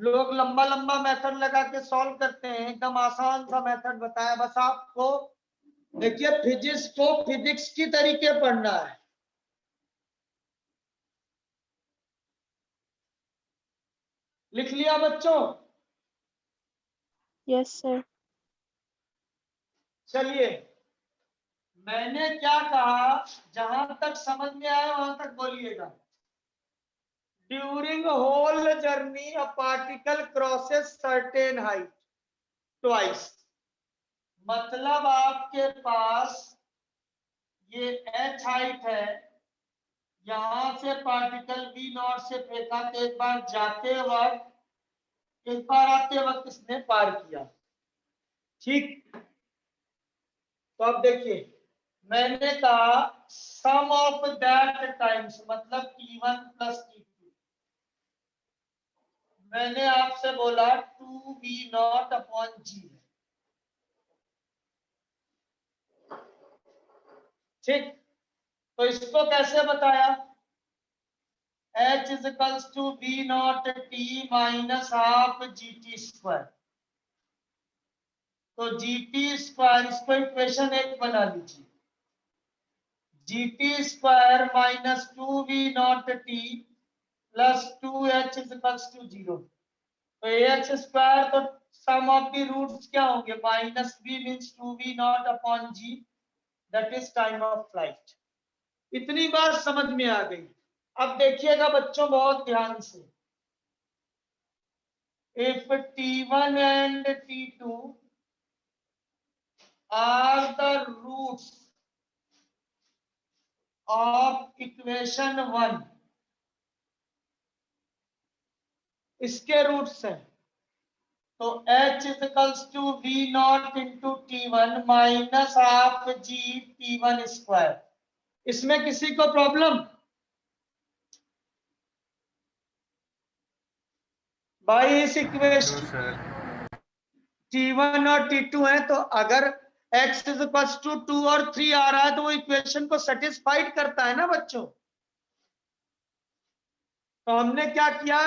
लोग लंबा लंबा मेथड लगा के सॉल्व करते हैं, एकदम आसान सा मेथड बताया। बस आपको देखिए, फिजिक्स को फिजिक्स की तरीके पढ़ना है। लिख लिया बच्चों? Yes sir. चलिए, मैंने क्या कहा, जहां तक समझ में आया वहां तक बोलिएगा। During whole journey a particle crosses certain height twice. मतलब आपके पास ये h हाइट है, यहां से पार्टिकल v नॉट से फेंका तो एक बार जाते वक्त, एक बार आते वक्त इसने पार किया, ठीक? तो अब देखिए, मैंने कहा सम ऑफ दैट टाइम्स, मतलब t1 प्लस t2। मैंने आपसे बोला 2v नॉट अपॉन g, ठीक? तो इसको कैसे बताया? h is equals to v not t minus half gt square. तो gt स्क्वायर, इसको इक्वेशन 1 बना लीजिए। gt square minus 2v not t plus 2h is equals to 0। तो h स्क्वायर, तो सम ऑफ द रूट्स क्या होंगे? Minus v means 2v not upon g, that is time of flight. इतनी बात समझ में आ गई। अब देखिएगा बच्चों बहुत ध्यान से, if t1 and t2 are the roots of equation 1, इसके रूट्स हैं, तो h is equals to v naught into t1 minus half g t1 square. इसमें किसी को प्रॉब्लम? भाई इस नो इक्वेशन सर। t1 और t2 है, तो अगर x इज इक्वल्स टू 2 और 3 आ रहा है तो वो इक्वेशन को सेटिस्फाइड करता है ना बच्चों। तो हमने क्या किया,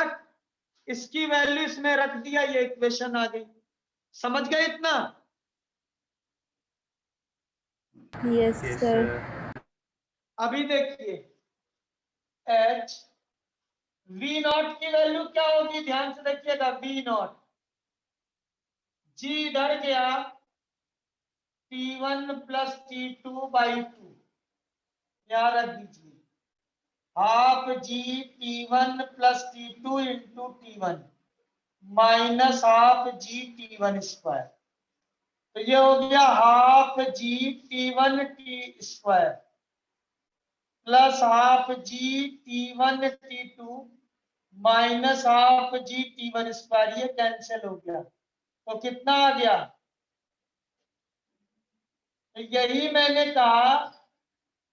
इसकी वैल्यू इसमें रख दिया, ये इक्वेशन आ गई। समझ गए इतना? Yes yes sir. सर। अभी देखिए, h v नॉट की वैल्यू क्या होगी, ध्यान से देखिएगा। v नॉट, g इधर गया, t1 प्लस t2 बाई 2, यहाँ रख दीजिए। Half g t1 plus t2 into t1 minus half g t1 square. तो ये हो गया half g t1 t square plus half g t1 t2 minus half g t1 square. ये cancel हो गया, तो कितना आ गया? तो यही मैंने कहा,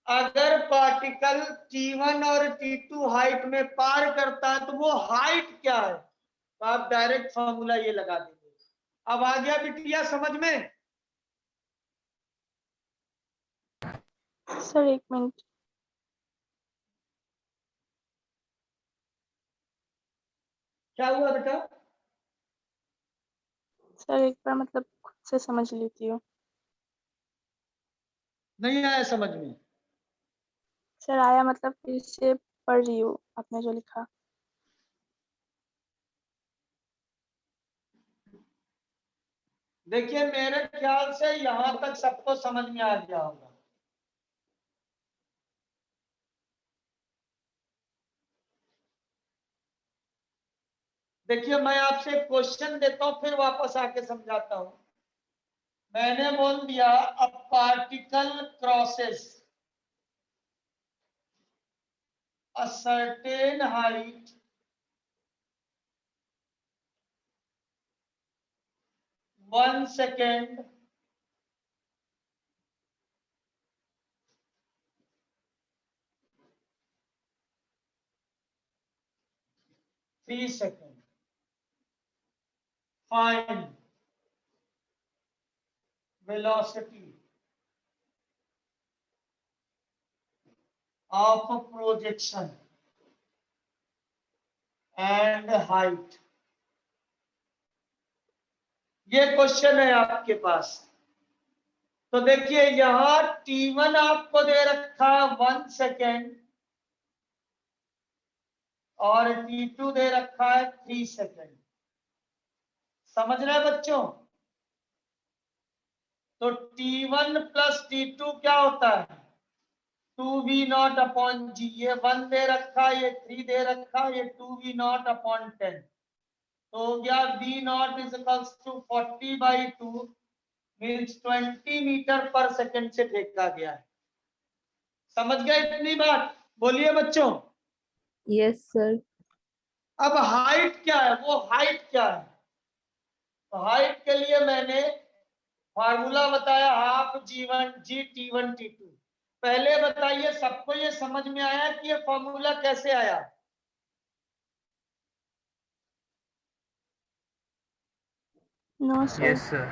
अगर पार्टिकल t1 और t2 हाइट में पार करता है तो वो हाइट क्या है? तो आप डायरेक्ट फॉर्मूला ये लगा देंगे। अब आ गया बिटिया समझ में? सर एक मिनट। क्या हुआ बेटा? सर एक बार मतलब खुद से समझ लेती हूँ। नहीं आया समझ में? सर आया, मतलब फिर से पढ़ रही हूँ आपने जो लिखा। देखिए मेरे ख्याल से यहां तक सबको समझ में आ गया होगा। देखिए मैं आपसे क्वेश्चन देता हूं फिर वापस आके समझाता हूं। मैंने बोल दिया अ particle crosses a certain height one second three second find velocity of projection and height। ये क्वेश्चन है आपके पास। तो देखिए यहां T1 आपको दे रखा है 1 सेकेंड और T2 दे रखा है 3 सेकेंड। समझ रहे हैं बच्चों? तो T1 प्लस T2 क्या होता है? 2v0 अपॉन जी। ये 1 दे रखा, ये 3 दे रखा, ये 2v0 अपॉन 10। तो हो गया v0 is equals to 40/2 means 20 metre पर सेकंड से फेंका गया है। समझ गए इतनी बात? बोलिए बच्चों। Yes sir. अब हाइट क्या है? वो हाइट क्या है? तो हाइट के लिए मैंने फार्मूला बताया half g1 g t1 t2। पहले बताइए सबको ये समझ में आया कि ये फॉर्मूला कैसे आया? No sir. Yes sir.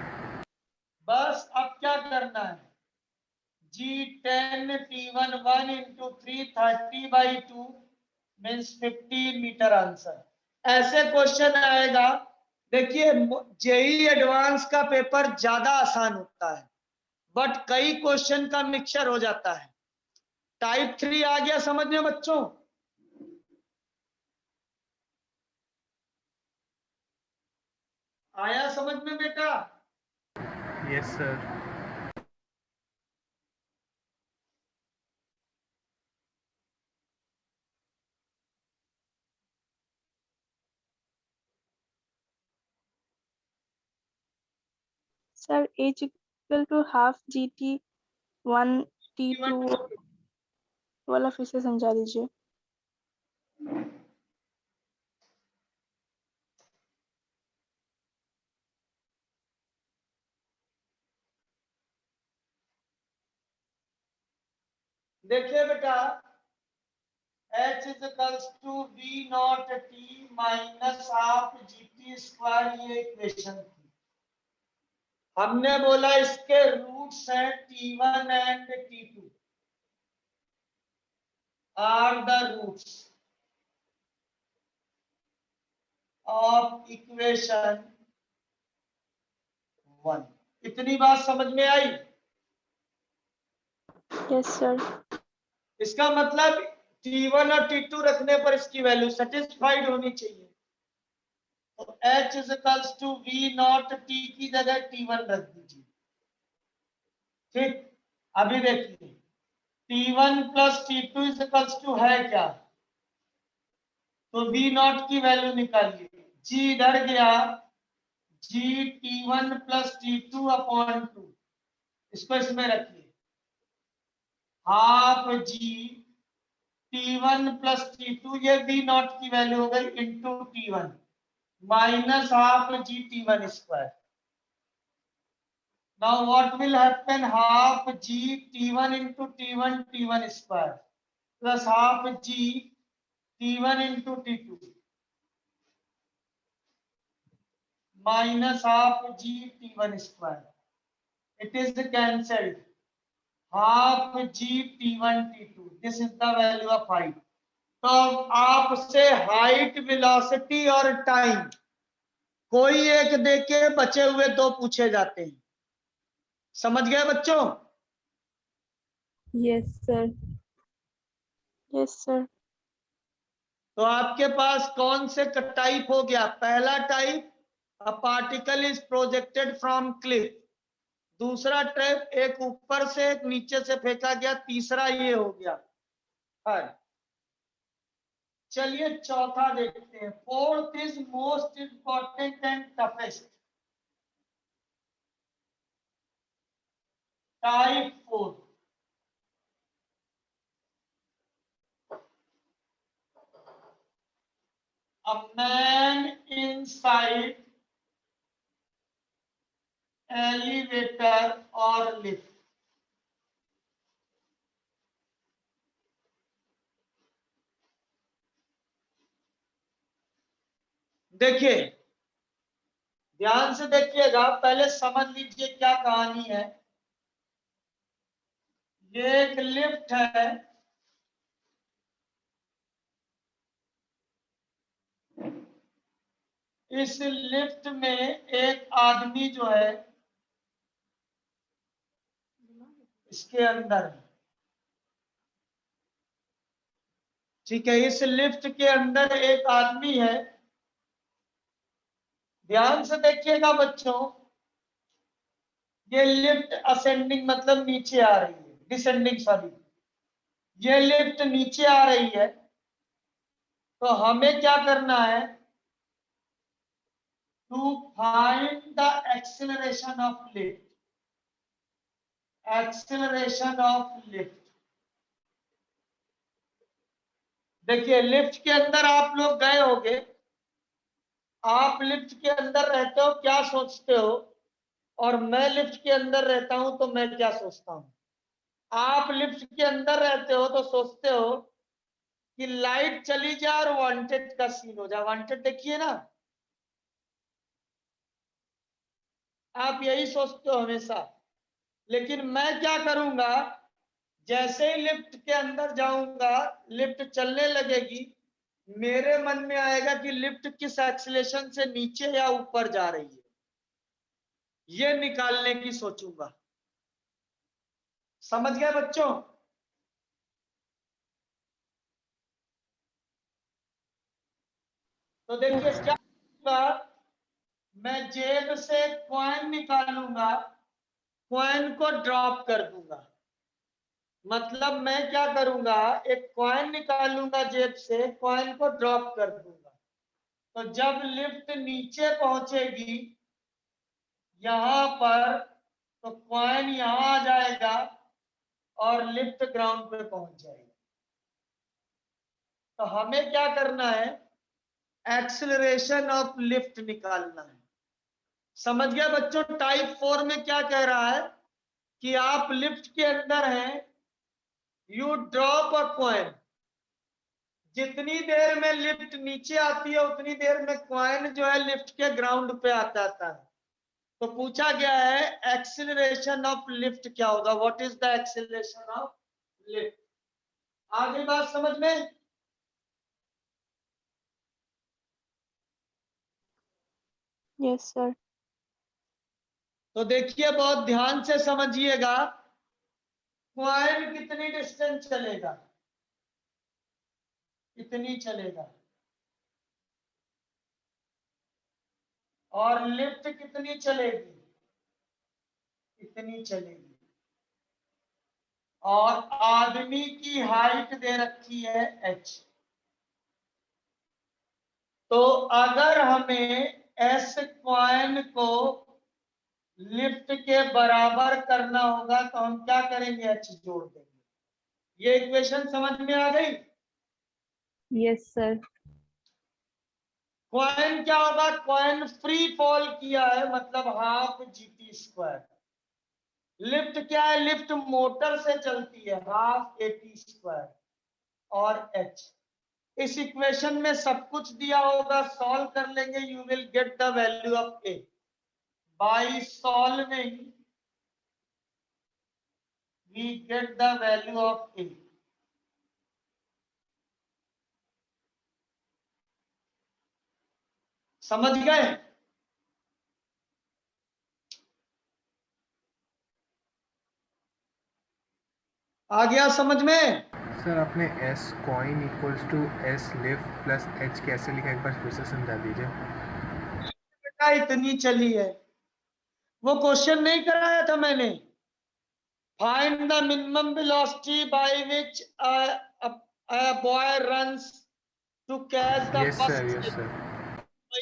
बस अब क्या करना है? G10 T1 1 into 3 30/2 means 15 metre answer. ऐसे क्वेश्चन आएगा। देखिए जेई एडवांस का पेपर ज्यादा आसान होता है बट कई क्वेश्चन का मिक्सचर हो जाता है। टाइप 3 आ गया समझ में बच्चों? आया समझ में बेटा? Yes sir. Sir H equal to half GT1 T2 वाला फिर से समझा दीजिए। देखिए बेटा H is equals to V0 T minus half GT square, ये इक्वेशन थी। हमने बोला इसके रूट्स हैं T1 and T2 are the roots of equation 1। इतनी बात समझ में आई? Yes sir. इसका मतलब T1 और T2 रखने पर इसकी वैल्यू सेटिस्फाइड होनी चाहिए। तो H is equals to V0 T की जगह T1 रख दीजिए। ठीक, अभी देखिए T1 plus T2 is equals to है क्या? तो V0 की वैल्यू निकालिए। G इधर गया, G T1 plus T2 upon 2, इसको इसमें रखिए। Half G T1 plus T2, ये V0 की वैल्यू हो गई into T1 minus half G T1 square. Now what will happen? Half G T1 into T1 T1 square plus half G T1 into T2 minus half G T1 square. It is cancelled. Half G T1 T2. This is the value of height. तो आपसे height, velocity और time कोई एक देके बचे हुए दो पूछे जाते हैं। समझ गए बच्चों? Yes sir. Yes sir. तो आपके पास कौन से टाइप हो गया? पहला type, a particle is projected from Cliff. दूसरा टाइप, एक ऊपर से एक नीचे से फेंका गया। तीसरा ये हो गया। चलिए चौथा देखते हैं। Fourth is most important and toughest, type 4। A man inside elevator or lift। देखिए ध्यान से देखिएगा, पहले समझ लीजिए क्या कहानी है। ये एक लिफ्ट है, इस लिफ्ट में एक आदमी जो है इसके अंदर है। ठीक है, इस लिफ्ट के अंदर एक आदमी है। ध्यान से देखिएगा बच्चों, ये लिफ्ट असेंडिंग मतलब नीचे आ रही है, डिसेंडिंग सॉरी, ये लिफ्ट नीचे आ रही है। तो हमें क्या करना है? To find the acceleration of lift, acceleration of lift. देखिए लिफ्ट के अंदर आप लोग गए होंगे, आप लिफ्ट के अंदर रहते हो, क्या सोचते हो? और मैं लिफ्ट के अंदर रहता हूं तो मैं क्या सोचता हूं? आप लिफ्ट के अंदर रहते हो तो सोचते हो कि लाइट चली जाए और वांटेड का सीन हो जाए। वांटेड देखिए ना, आप यही सोचते हो हमेशा। लेकिन मैं क्या करूंगा, जैसे ही लिफ्ट के अंदर जाऊंगा, लिफ्ट चलने लगेगी, मेरे मन में आएगा कि लिफ्ट किस एक्सीलरेशन से नीचे या ऊपर जा रही है, ये निकालने की सोचूंगा। समझ गए बच्चों? तो देखिए Yes. क्या होगा, मैं जेब से कॉइन निकालूंगा, कॉइन को ड्रॉप कर दूंगा। मतलब मैं क्या करूंगा, एक कॉइन निकालूंगा जेब से, कॉइन को ड्रॉप कर दूंगा। तो जब लिफ्ट नीचे पहुंचेगी यहां पर, तो कॉइन यहां आ जाएगा और लिफ्ट ग्राउंड पे पहुंच जाएगी। तो हमें क्या करना है? एक्सेलरेशन ऑफ लिफ्ट निकालना है। समझ गया बच्चों? टाइप 4 में क्या कह रहा है कि आप लिफ्ट के अंदर हैं, यू ड्रॉप अ कॉइन। जितनी देर में लिफ्ट नीचे आती है उतनी देर में कॉइन जो है लिफ्ट के ग्राउंड पे आता है। तो पूछा गया है एक्सीलरेशन ऑफ लिफ्ट क्या होगा? What is the acceleration of lift? आगे बात समझ में? Yes, sir. तो देखिए बहुत ध्यान से समझिएगा, कॉइन कितनी डिस्टेंस चलेगा? इतनी चलेगा। और लिफ्ट कितनी चलेगी? इतनी चलेगी। और आदमी की हाइट दे रखी है h। तो अगर हमें एस कॉइन को लिफ्ट के बराबर करना होगा तो हम क्या करेंगे? h जोड़ देंगे। ये इक्वेशन समझ में आ गई? Yes, sir. कॉइन क्या होगा? कॉइन फ्री फॉल किया है, मतलब हाफ जीटी स्क्वायर। लिफ्ट क्या है? लिफ्ट मोटर से चलती है, हाफ एटी स्क्वायर। और h, इस इक्वेशन में सब कुछ दिया होगा, सॉल्व कर लेंगे, you will get the value of a। By solving we get the value of a। समझ गए? आ गया समझ में? सर आपने s coin equals to s lift plus h कैसे लिखा, एक बार फिर से समझा दीजिए। बेटा इतनी चली है, वो क्वेश्चन नहीं कराया था मैंने। Find the minimum velocity by which a boy runs to catch the yes first sir, yes step। Sir.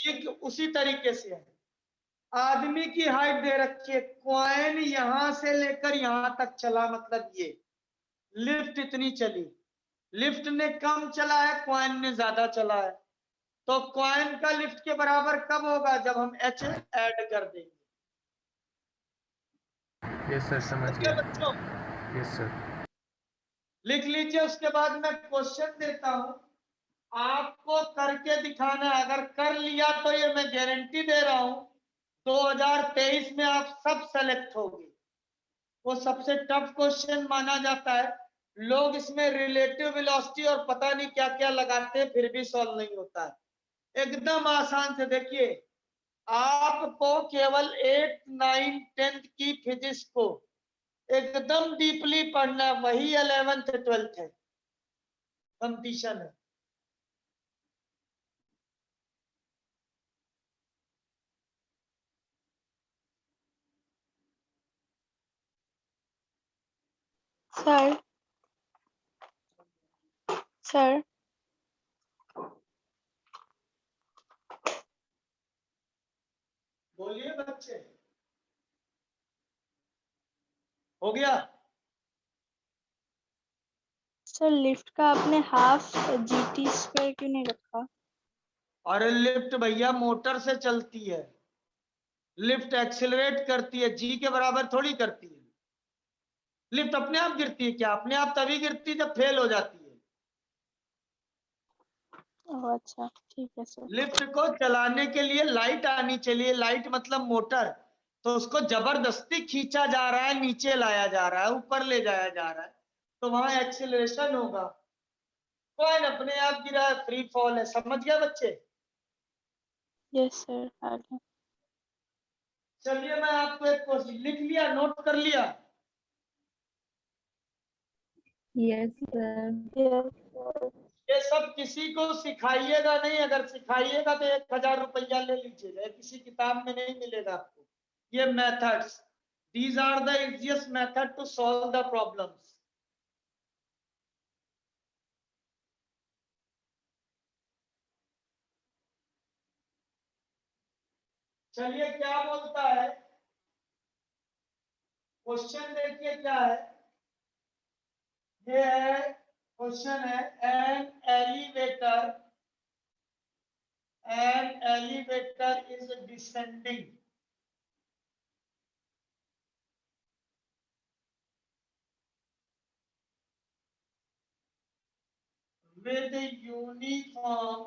ये उसी तरीके से है। आदमी की हाइट दे रखी है, कॉइन यहां से लेकर यहां तक चला, मतलब ये लिफ्ट इतनी चली। लिफ्ट ने कम चला है, कॉइन ने ज्यादा चला है, तो कॉइन का लिफ्ट के बराबर कब होगा, जब हम h ऐड कर देंगे। यस सर, समझ समझ गए गया। बच्चों? Yes sir. लिख लीजिए, उसके बाद मैं क्वेश्चन देता हूं, आपको करके दिखाना है। अगर कर लिया तो ये मैं गारंटी दे रहा हूं 2023 में आप सब सेलेक्ट होंगे। वो सबसे टफ क्वेश्चन माना जाता है, लोग इसमें रिलेटिव वेलोसिटी और पता नहीं क्या क्या लगाते हैं, फिर भी सॉल्व नहीं होता है। एकदम आसान से देखिए, आपको केवल 8, 9, 10th की फिजिक्स को एकदम डीपली पढ़ना है, वही 11th 12th है, कंपटीशन है। सर सर बोलिए बच्चे, हो गया? सर लिफ्ट का आपने हाफ GT स्क्वायर क्यों नहीं रखा? और लिफ्ट भैया मोटर से चलती है, लिफ्ट एक्सिलरेट करती है, जी के बराबर थोड़ी करती है। लिफ्ट अपने आप गिरती है क्या? अपने आप तभी गिरती है जब फेल हो जाती है। ओह अच्छा, ठीक है सर। लिफ्ट को चलाने के लिए लाइट आनी चाहिए, लाइट मतलब मोटर, तो उसको जबरदस्ती खींचा जा रहा है, नीचे लाया जा रहा है, ऊपर ले जाया जा रहा है, तो वहां एक्सिलरेशन होगा। कॉइन अपने आप गिरा है, फ्री फॉल है। समझ गया बच्चे? यस सर, आ गया। चलिए मैं आपको एक क्वेश्चन लिख लिया, नोट कर लिया। Yes sir. Yes sir. ये सब किसी को सिखाइएगा नहीं, अगर सिखाइएगा तो 1000 रुपया ले लीजिएगा, किसी किताब में नहीं मिलेगा आपको। ये methods, these are the easiest method to solve the problems. चलिए क्या बोलता है क्वेश्चन, देखिए क्या है। ये है क्वेश्चन है, an elevator is descending with uniform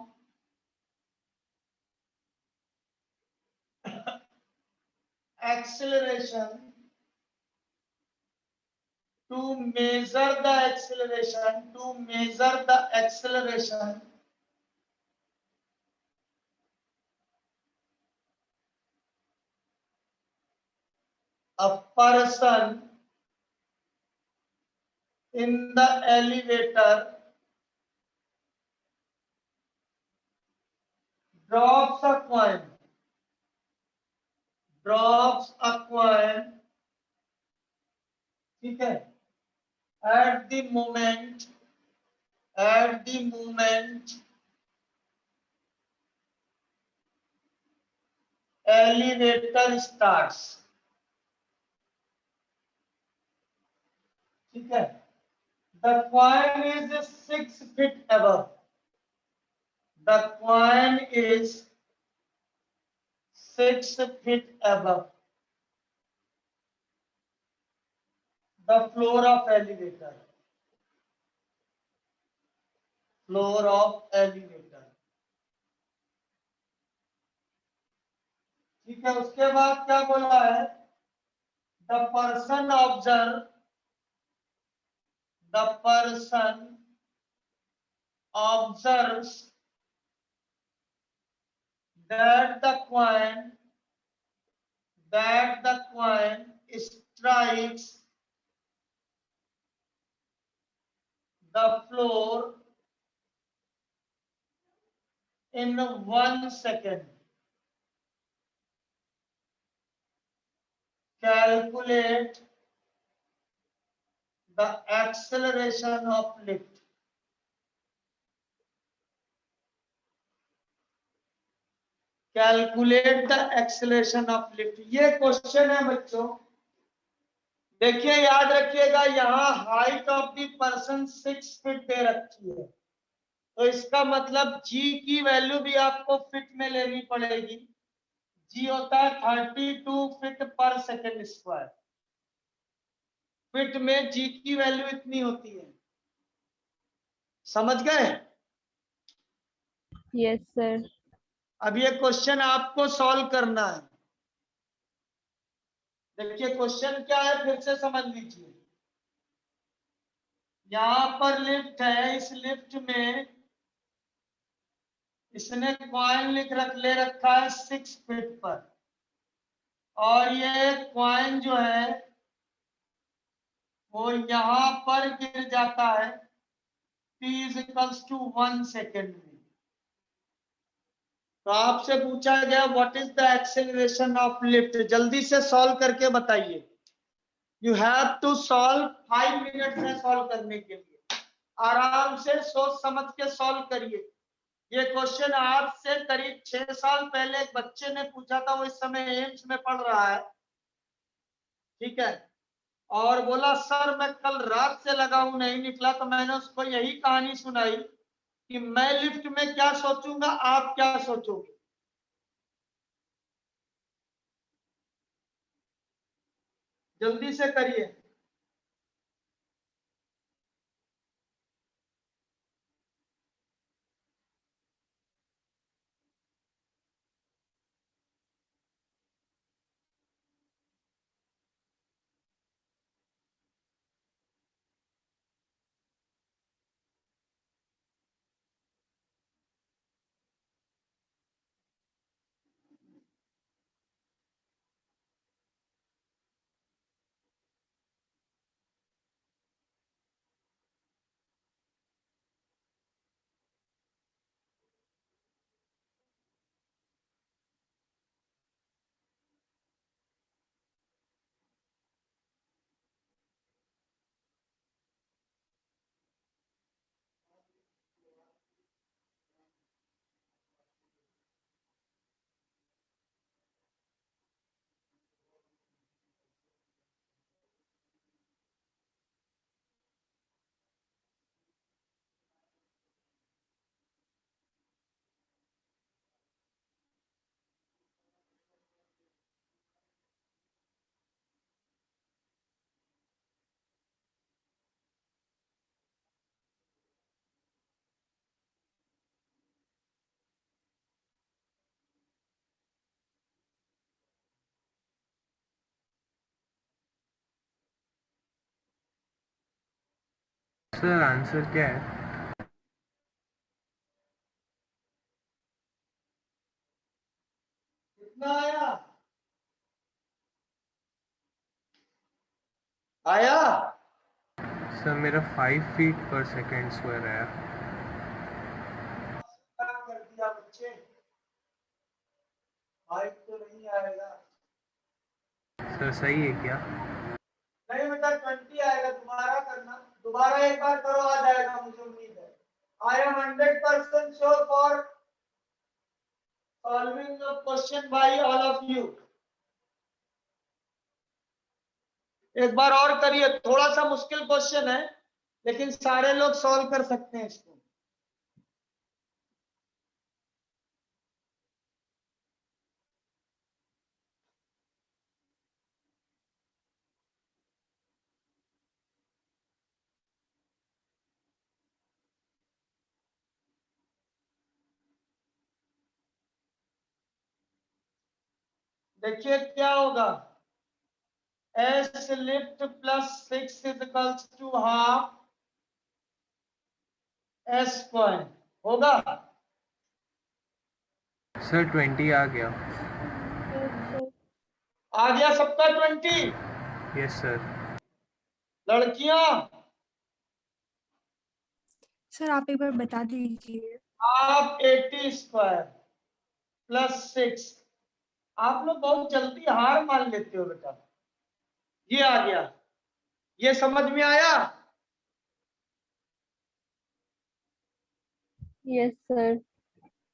acceleration to measure the acceleration a person in the elevator drops a coin ठीक है, at the moment elevator starts, ठीक है, the coin is 6 feet above, the coin is 6 feet above the floor of elevator, ठीक है। उसके बाद क्या बोला है, the person observes that the coin strikes the floor in 1 second. Calculate the acceleration of lift. Calculate the acceleration of lift. ये question है बच्चों। देखिए याद रखिएगा, यहाँ height of the person 6 feet दे रखी है, तो इसका मतलब जी की वैल्यू भी आपको फीट में लेनी पड़ेगी। जी होता है 32 फीट पर सेकेंड स्क्वायर। फीट में जी की वैल्यू इतनी होती है, समझ गए? Yes, sir. अब ये क्वेश्चन आपको सॉल्व करना है। देखिए क्वेश्चन क्या है, फिर से समझ लीजिए। यहाँ पर लिफ्ट है, इस लिफ्ट में इसने कॉइन ले रखा है 6 फीट पर, और ये कॉइन जो है वो यहाँ पर गिर जाता है t=1 सेकेंड में। तो आपसे पूछा गया what is the acceleration of lift. जल्दी से सॉल्व करके बताइए। You have to solve 5 minutes है सॉल्व करने के लिए। आराम से सोच समझ के सॉल्व करिए। ये क्वेश्चन आज से करीब 6 साल पहले एक बच्चे ने पूछा था, वो इस समय एम्स में पढ़ रहा है, ठीक है, और बोला सर मैं कल रात से लगा हूं नहीं निकला। तो मैंने उसको यही कहानी सुनाई कि मैं लिफ्ट में क्या सोचूंगा, आप क्या सोचोगे। जल्दी से करिए। सर आंसर क्या है? कितना आया? आया? सर मेरा 5 फीट पर सेकेंड स्क्वायर आया। कर दिया बच्चे, हाइट तो नहीं आएगा। सर सही है क्या? नहीं बेटा 20 आएगा। दोबारा करना, दोबारा एक बार करो, आ जाएगा मुझे उम्मीद है। I am 100% sure for solving the question by all of you. एक बार और करिए, थोड़ा सा मुश्किल क्वेश्चन है लेकिन सारे लोग सॉल्व कर सकते हैं इसको। देखिए क्या होगा, s lift plus 6 equals to half s square होगा। सर 20 आ गया। Yes, sir. आ गया सबका 20? Yes sir. लड़कियां सर आप एक बार बता दीजिए। Half 80 square plus 6। आप लोग बहुत जल्दी हार मान लेते हो बेटा। ये आ गया, ये समझ में आया? Yes, sir.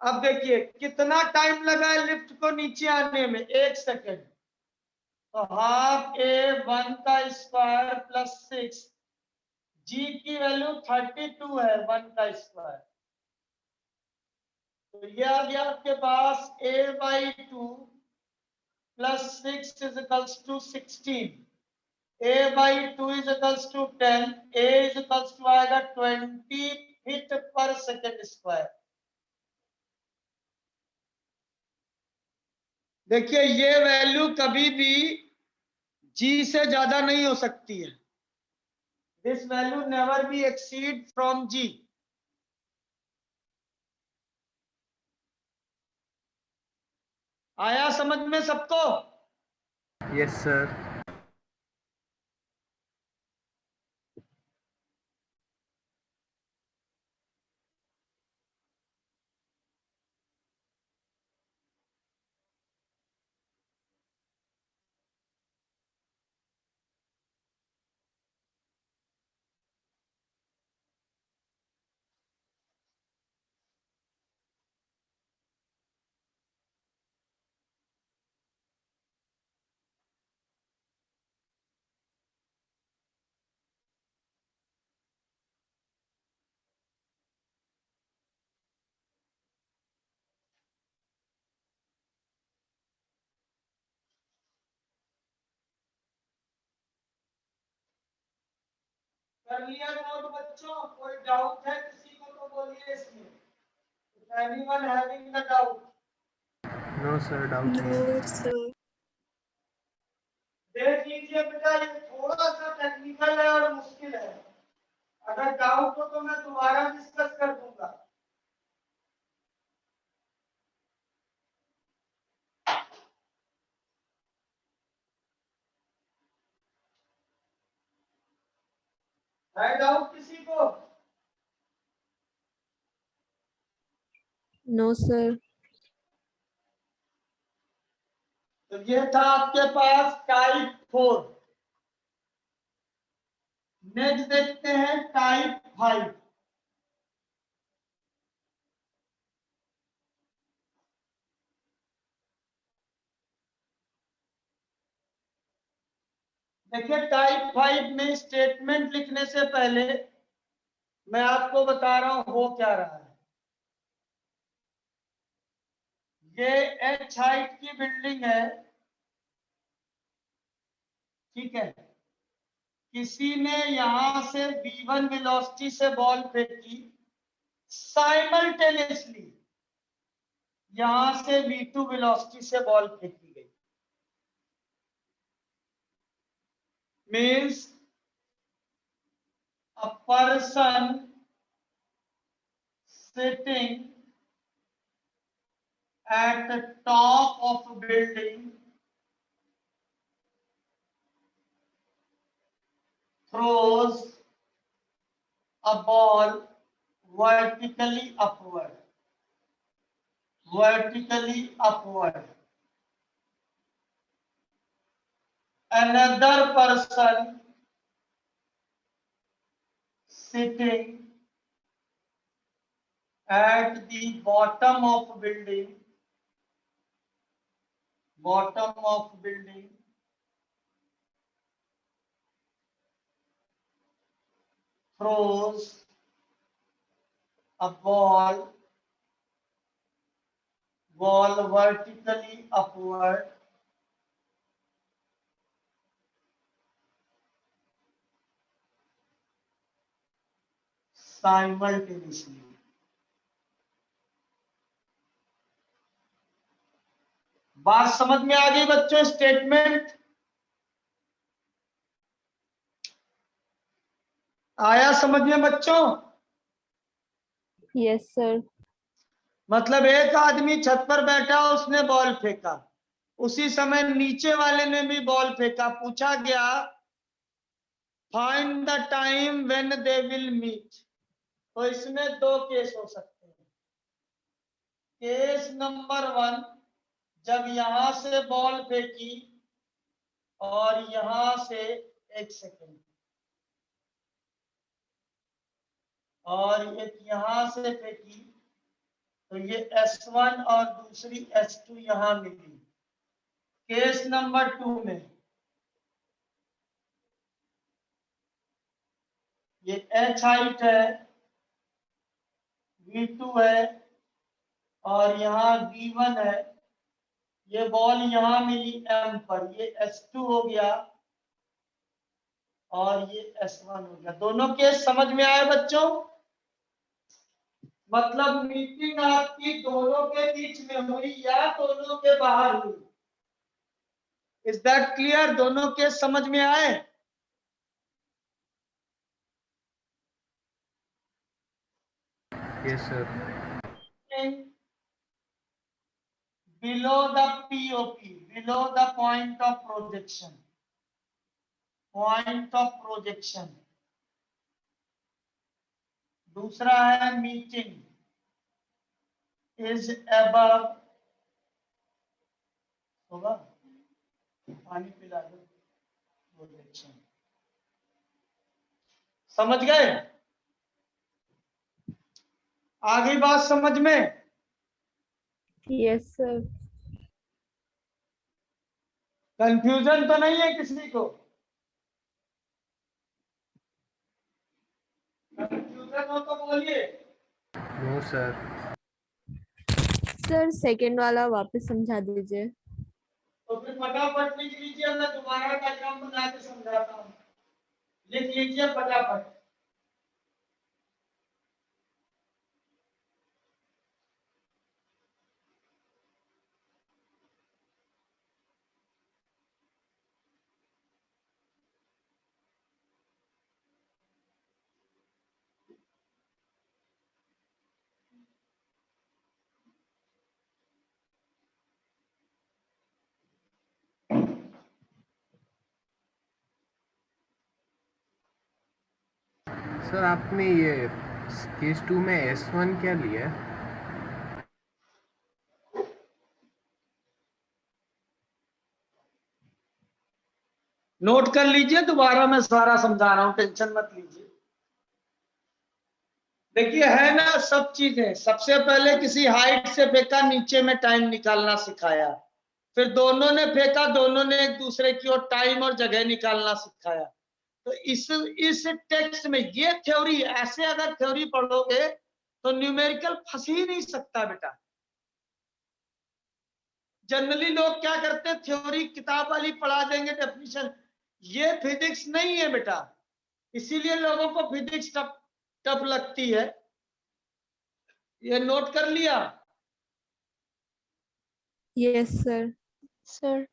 अब देखिए कितना टाइम लगा है लिफ्ट को नीचे आने में, 1 सेकेंड। तो हाफ ए 1 का स्क्वायर प्लस 6, जी की वैल्यू 32 है 1 का स्क्वायर। तो ये आ गया आपके पास a/2 plus 6 is equals to 16। a/2 is equals to 10, a is equals to आएगा 20 फीट पर सेकेंड स्क्वायर। देखिए ये वैल्यू कभी भी g से ज्यादा नहीं हो सकती है। This value never be exceed from g। आया समझ में सबको? Yes sir. कर लिया नोट बच्चों? कोई डाउट है किसी को तो बोलिए इसमें। Anyone having the doubt? No sir, doubt नहीं है। No sir. देख लीजिए बेटा, ये थोड़ा सा टेक्निकल है और मुश्किल है। अगर डाउट हो तो मैं दोबारा डिस्कस कर दूंगा। है डाउट किसी को? No, sir. तो ये था आपके पास टाइप 4। नेक्स्ट देखते हैं टाइप 5। देखिए टाइप 5 में स्टेटमेंट लिखने से पहले मैं आपको बता रहा हूं हो क्या रहा है। ये h हाइट की बिल्डिंग है, ठीक है। किसी ने यहां से v1 वेलोसिटी से बॉल फेंकी, साइमल्टेनियसली यहां से v2 वेलोसिटी से बॉल फेंकी गई। Means a person sitting at the top of a building throws a ball vertically upward. Vertically upward. Another person sitting at the bottom of building throws a ball vertically upward simultaneously. बात समझ में आ गई बच्चों? Statement आया समझ में बच्चों? Yes, sir. मतलब एक आदमी छत पर बैठा, उसने बॉल फेंका, उसी समय नीचे वाले ने भी बॉल फेंका। पूछा गया find the time when they will meet. तो इसमें दो केस हो सकते हैं। केस नंबर 1, जब यहां से बॉल फेंकी और यहां से, एक सेकेंड, और एक यहां से फेंकी, तो ये S1 और दूसरी S2 यहां मिली। केस नंबर 2 में ये H हाइट है, V2 है, और यहाँ V1 है। ये बॉल यहां मिली M पर, ये S2 हो गया और ये S1 हो गया। दोनों केस समझ में आए बच्चों? मतलब मीटिंग आपकी दोनों के बीच में हुई या दोनों के बाहर हुई। Is that clear? दोनों केस समझ में आए? Yes sir. Below the POP, below the point of projection, point of projection। दूसरा है मीटिंग is above, होगा, पानी पिला दो, projection। समझ गए? आगे बात समझ में? Yes, sir. कंफ्यूजन तो नहीं है किसी को? कंफ्यूजन हो तो बोलिए। No sir. सर सेकंड वाला वापस समझा दीजिए। तो फिर फटाफट लिख लीजिए, मैं दोबारा डायग्राम बना के समझाता हूँ। लिख लीजिए फटाफट। सर आपने ये केस 2 में S1 क्या लिया है? नोट कर लीजिए, दोबारा मैं सारा समझा रहा हूं, टेंशन मत लीजिए। देखिए है ना सब चीजें। सबसे पहले किसी हाइट से फेंका, नीचे में टाइम निकालना सिखाया। फिर दोनों ने फेंका, दोनों ने एक दूसरे की ओर टाइम और जगह निकालना सिखाया। तो इस टेक्स्ट में ये थ्योरी, ऐसे अगर थ्योरी पढ़ोगे तो न्यूमेरिकल फंस ही नहीं सकता बेटा। जनरली लोग क्या करते हैं, थ्योरी किताब वाली पढ़ा देंगे डेफिनेशन। ये फिजिक्स नहीं है बेटा, इसीलिए लोगों को फिजिक्स टफ लगती है। ये नोट कर लिया? Yes sir. सर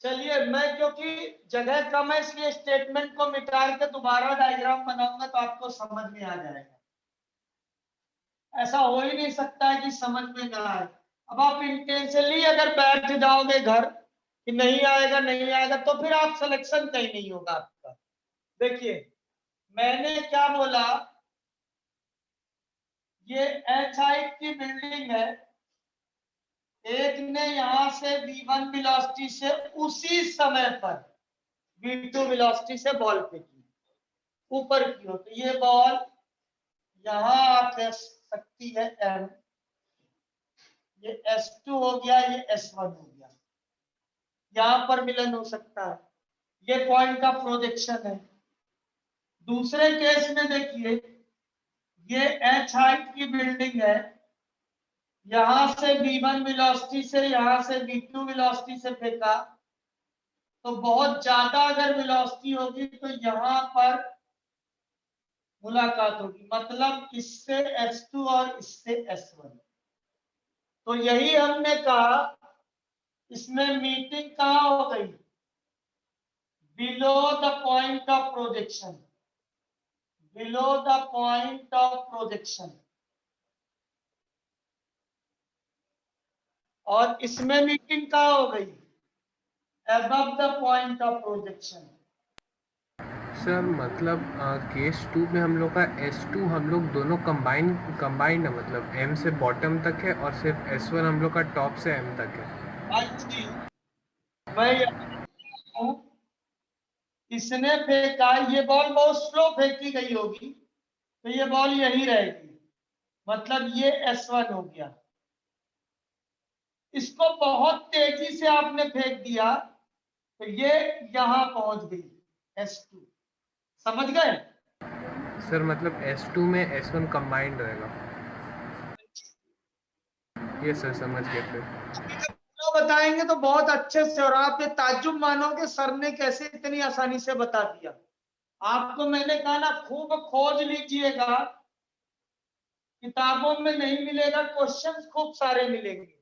चलिए, मैं क्योंकि जगह कम है इसलिए स्टेटमेंट को मिटा के दोबारा डायग्राम बनाऊंगा तो आपको समझ में आ जाएगा। ऐसा हो ही नहीं सकता है कि समझ में ना आए। अब आप इंटेंशनली अगर बैठ जाओगे घर कि नहीं आएगा नहीं आएगा, तो फिर आप सिलेक्शन कहीं नहीं होगा आपका। देखिए मैंने क्या बोला, ये एच हाइट की बिल्डिंग है। एक ने यहां से V1 वेलोसिटी से उसी समय पर V2 वेलोसिटी से बॉल फेंकी ऊपर की ओर, तो ये बॉल यहां आ सकती है M, ये S2 हो गया, ये S1 हो गया, यहां पर मिलन हो सकता है। ये पॉइंट का प्रोजेक्शन है। दूसरे केस में देखिए, ये H हाइट की बिल्डिंग है। यहां से V1 वेलोसिटी से, यहां से V2 वेलोसिटी से फेंका, तो बहुत ज्यादा अगर वेलोसिटी होगी तो यहां पर मुलाकात होगी, मतलब इससे S2 और इससे S1। तो यही हमने कहा, इसमें मीटिंग कहां हो गई? Below the point of projection, below the point of projection. और इसमें मीटिंग कहां हो गई? Above the point of projection. Sir मतलब केस 2 में हम लोग का S2 हम लोग दोनों कंबाइंड है, मतलब M से बॉटम तक है और सिर्फ S1 हम लोग का टॉप से M तक है। जी मैं हूँ, इसने फेंका, ये बॉल बहुत स्लो फेंकी गई होगी तो ये बॉल यही रहेगी, मतलब ये S1 हो गया। इसको बहुत तेजी से आपने फेंक दिया तो ये यहां पहुंच गई S2, समझ गए? सर मतलब S2 में S1 कंबाइंड रहेगा। ये सर समझ गए फिर। तो बताएंगे तो बहुत अच्छे से, और आप ये ताज्जुब मानोगे सर ने कैसे इतनी आसानी से बता दिया। आपको मैंने कहा ना खूब खोज लीजिएगा, किताबों में नहीं मिलेगा, क्वेश्चंस खूब सारे मिलेंगे।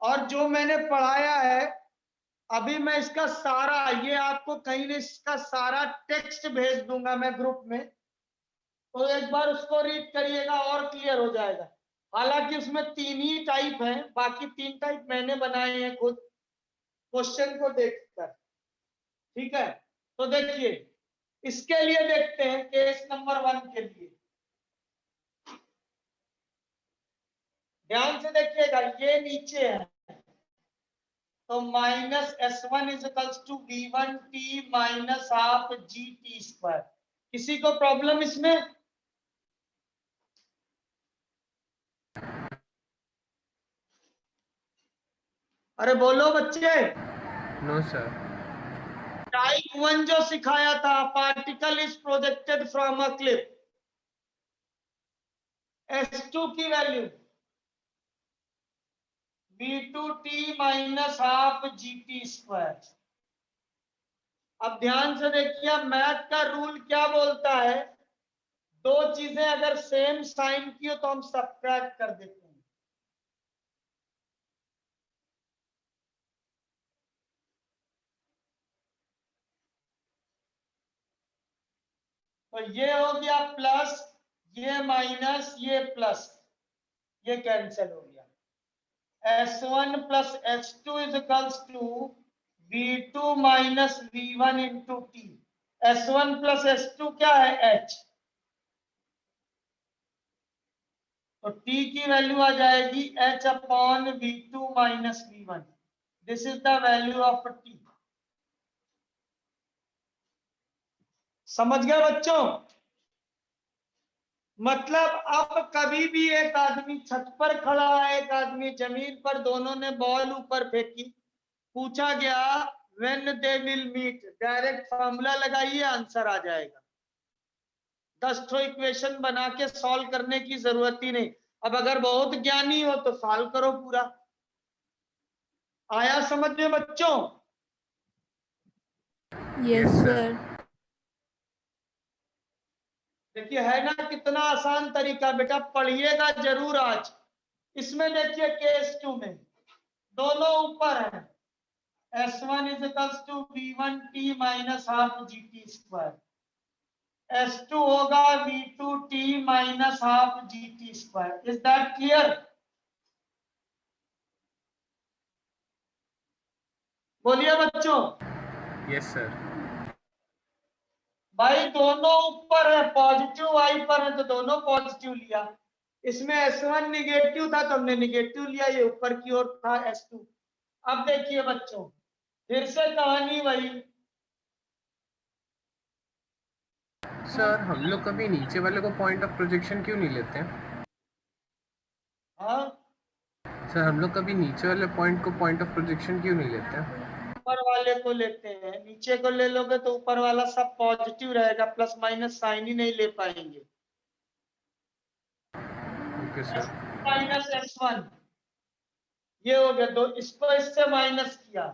और जो मैंने पढ़ाया है अभी मैं इसका सारा, ये आपको कहीं नहीं, इसका सारा टेक्स्ट भेज दूंगा मैं ग्रुप में, तो एक बार उसको रीड करिएगा और क्लियर हो जाएगा। हालांकि उसमें 3 ही टाइप हैं, बाकी 3 टाइप मैंने बनाए हैं खुद क्वेश्चन को देखकर, ठीक है? तो देखिए इसके लिए देखते हैं केस नंबर 1 के लिए, ध्यान से देखिएगा, ये नीचे है तो -S1 = V1t minus half GT²। किसी को प्रॉब्लम इसमें? अरे बोलो बच्चे। No sir. टाइप 1 जो सिखाया था, particle is projected from a clip, S2 की value V2t minus half GT²। अब ध्यान से देखिए मैथ का रूल क्या बोलता है, दो चीजें अगर सेम साइन की हो तो हम सब्ट्रैक्ट कर देते हैं। तो ये हो गया प्लस, ये माइनस, ये प्लस, ये कैंसिल हो गया। S1 plus S2 = V2 minus V1 into T। S1 plus S2 क्या है? H। तो T की वैल्यू आ जाएगी H upon V2 minus V1। This is the value of T। समझ गए बच्चों? मतलब अब कभी भी एक आदमी छत पर खड़ा है, एक आदमी जमीन पर, दोनों ने बॉल ऊपर फेंकी, पूछा गया when they will meet, direct formula लगाइए आंसर आ जाएगा। 10 इक्वेशन बना के सॉल्व करने की जरूरत ही नहीं। अब अगर बहुत ज्ञानी हो तो सॉल्व करो पूरा। आया समझ में बच्चों? Yes Yes, sir. सर। देखिए है ना कितना आसान तरीका, बेटा पढ़िएगा जरूर आज। इसमें देखिए केस 2 में दोनों ऊपर है, S1 = V1t minus half GT², S2 होगा V2t minus half GT²। Is that clear? बोलिए बच्चों। Yes sir. भाई दोनों ऊपर है, पॉजिटिव y पर है तो दोनों पॉजिटिव लिया। इसमें S1 निगेटिव था तो हमने निगेटिव लिया, ये ऊपर की ओर था S2। अब देखिए बच्चों फिर से कहानी वही। सर हम लोग कभी नीचे वाले को पॉइंट ऑफ प्रोजेक्शन क्यों नहीं लेते हैं? हाँ सर हम लोग कभी नीचे वाले पॉइंट को पॉइंट ऑफ प्रोजेक्शन क्यों नहीं लेते हैं? ऊपर वाले को लेते हैं, नीचे को ले लोगे तो ऊपर वाला सब पॉजिटिव रहेगा, प्लस माइनस साइन ही नहीं ले पाएंगे। Okay sir. माइनस S1 ये हो गया, दो इसको इससे माइनस किया,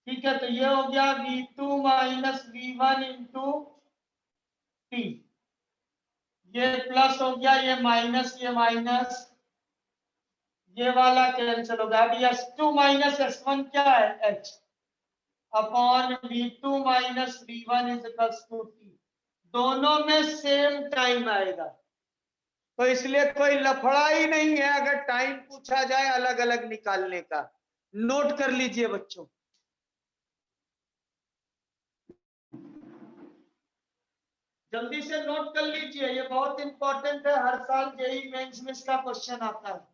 ठीक है? तो ये हो गया V2 minus V1 into T, ये प्लस हो गया, ये माइनस, ये माइनस, ये वाला कैंसिल हो गया। अब S2 माइनस S1 क्या है? H upon V2 minus V1 = T। दोनों में सेम टाइम आएगा तो इसलिए कोई लफड़ा ही नहीं है अगर टाइम पूछा जाए अलग अलग निकालने का। नोट कर लीजिए बच्चों। जल्दी से नोट कर लीजिए, ये बहुत इंपॉर्टेंट है, हर साल जेईई मेंस में इसका क्वेश्चन आता है।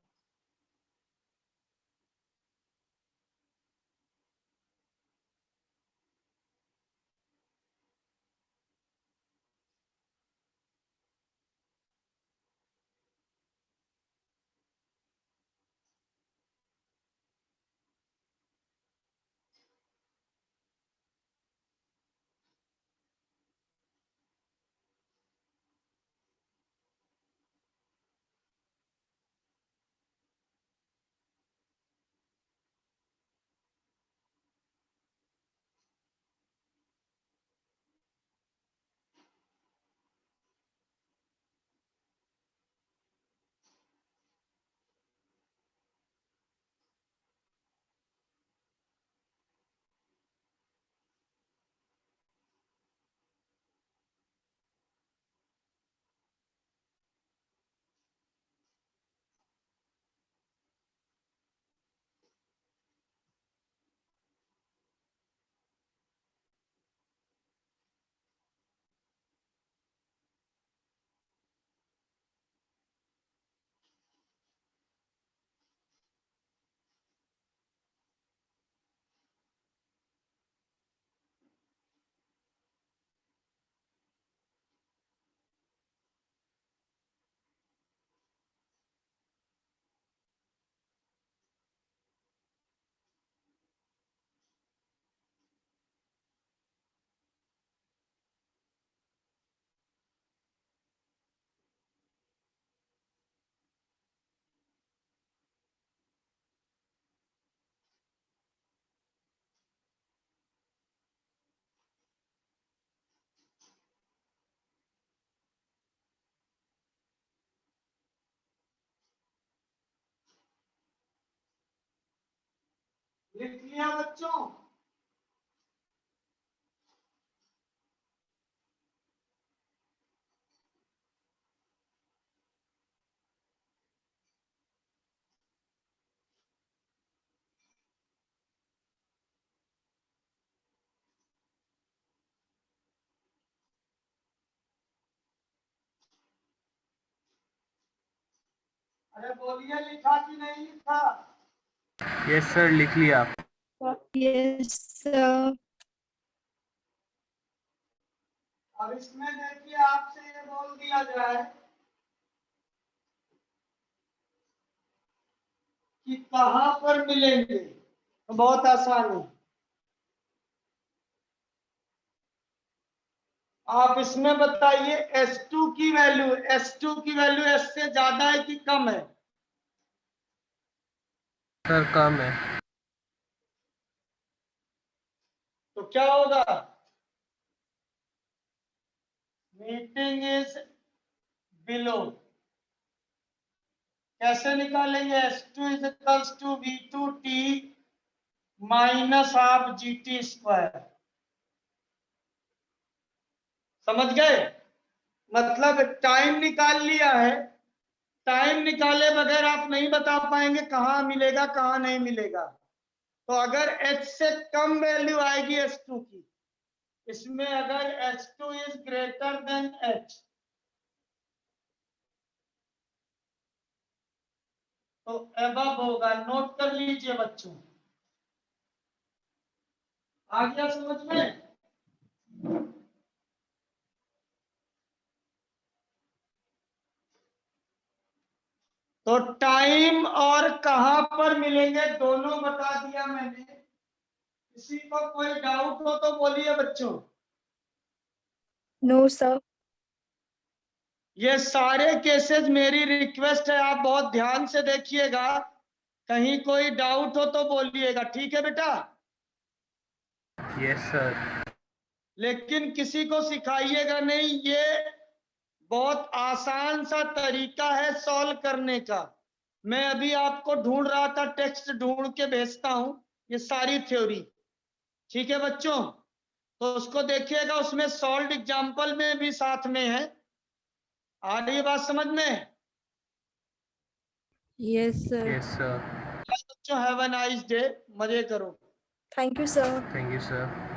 लिख लिया बच्चों? अरे बोलिए, लिखा कि नहीं लिखा? यस सर, लिख लिया। Yes sir. अब इसमें देखिए, आपसे ये बोल दिया जाए कि कहां पर मिलेंगे, तो बहुत आसान है। आप इसमें बताइए S2 की वैल्यू, S2 की वैल्यू S से ज्यादा है कि कम है? सर कम है। तो क्या होगा? Meeting is below. कैसे निकालेंगे? S2 is equals to V2T minus half GT square. समझ गए? मतलब टाइम निकाल लिया है, टाइम निकाले बगैर आप नहीं बता पाएंगे कहां मिलेगा कहां नहीं मिलेगा। तो अगर H से कम वैल्यू आएगी S2 की, इसमें अगर H2 is greater than H, तो एबव होगा। नोट कर लीजिए बच्चों, आ गया समझ में? तो टाइम और कहां पर मिलेंगे दोनों बता दिया मैंने। किसी को कोई डाउट हो तो बोलिए बच्चों। No sir. ये सारे केसेस, मेरी रिक्वेस्ट है आप बहुत ध्यान से देखिएगा, कहीं कोई डाउट हो तो बोलिएगा, ठीक है बेटा? Yes sir. लेकिन किसी को सिखाइएगा नहीं, ये बहुत आसान सा तरीका है सॉल्व करने का। मैं अभी आपको ढूंढ रहा था, टेक्स्ट ढूंढ के भेजता हूं, ये सारी थ्योरी, ठीक है बच्चों? तो उसको देखिएगा, उसमें सॉल्व एग्जाम्पल में भी साथ में है। आ रही है बात समझ में? Yes sir. Yes sir. बच्चों हैव अ नाइस डे, मजे करो। Thank you sir. Thank you sir.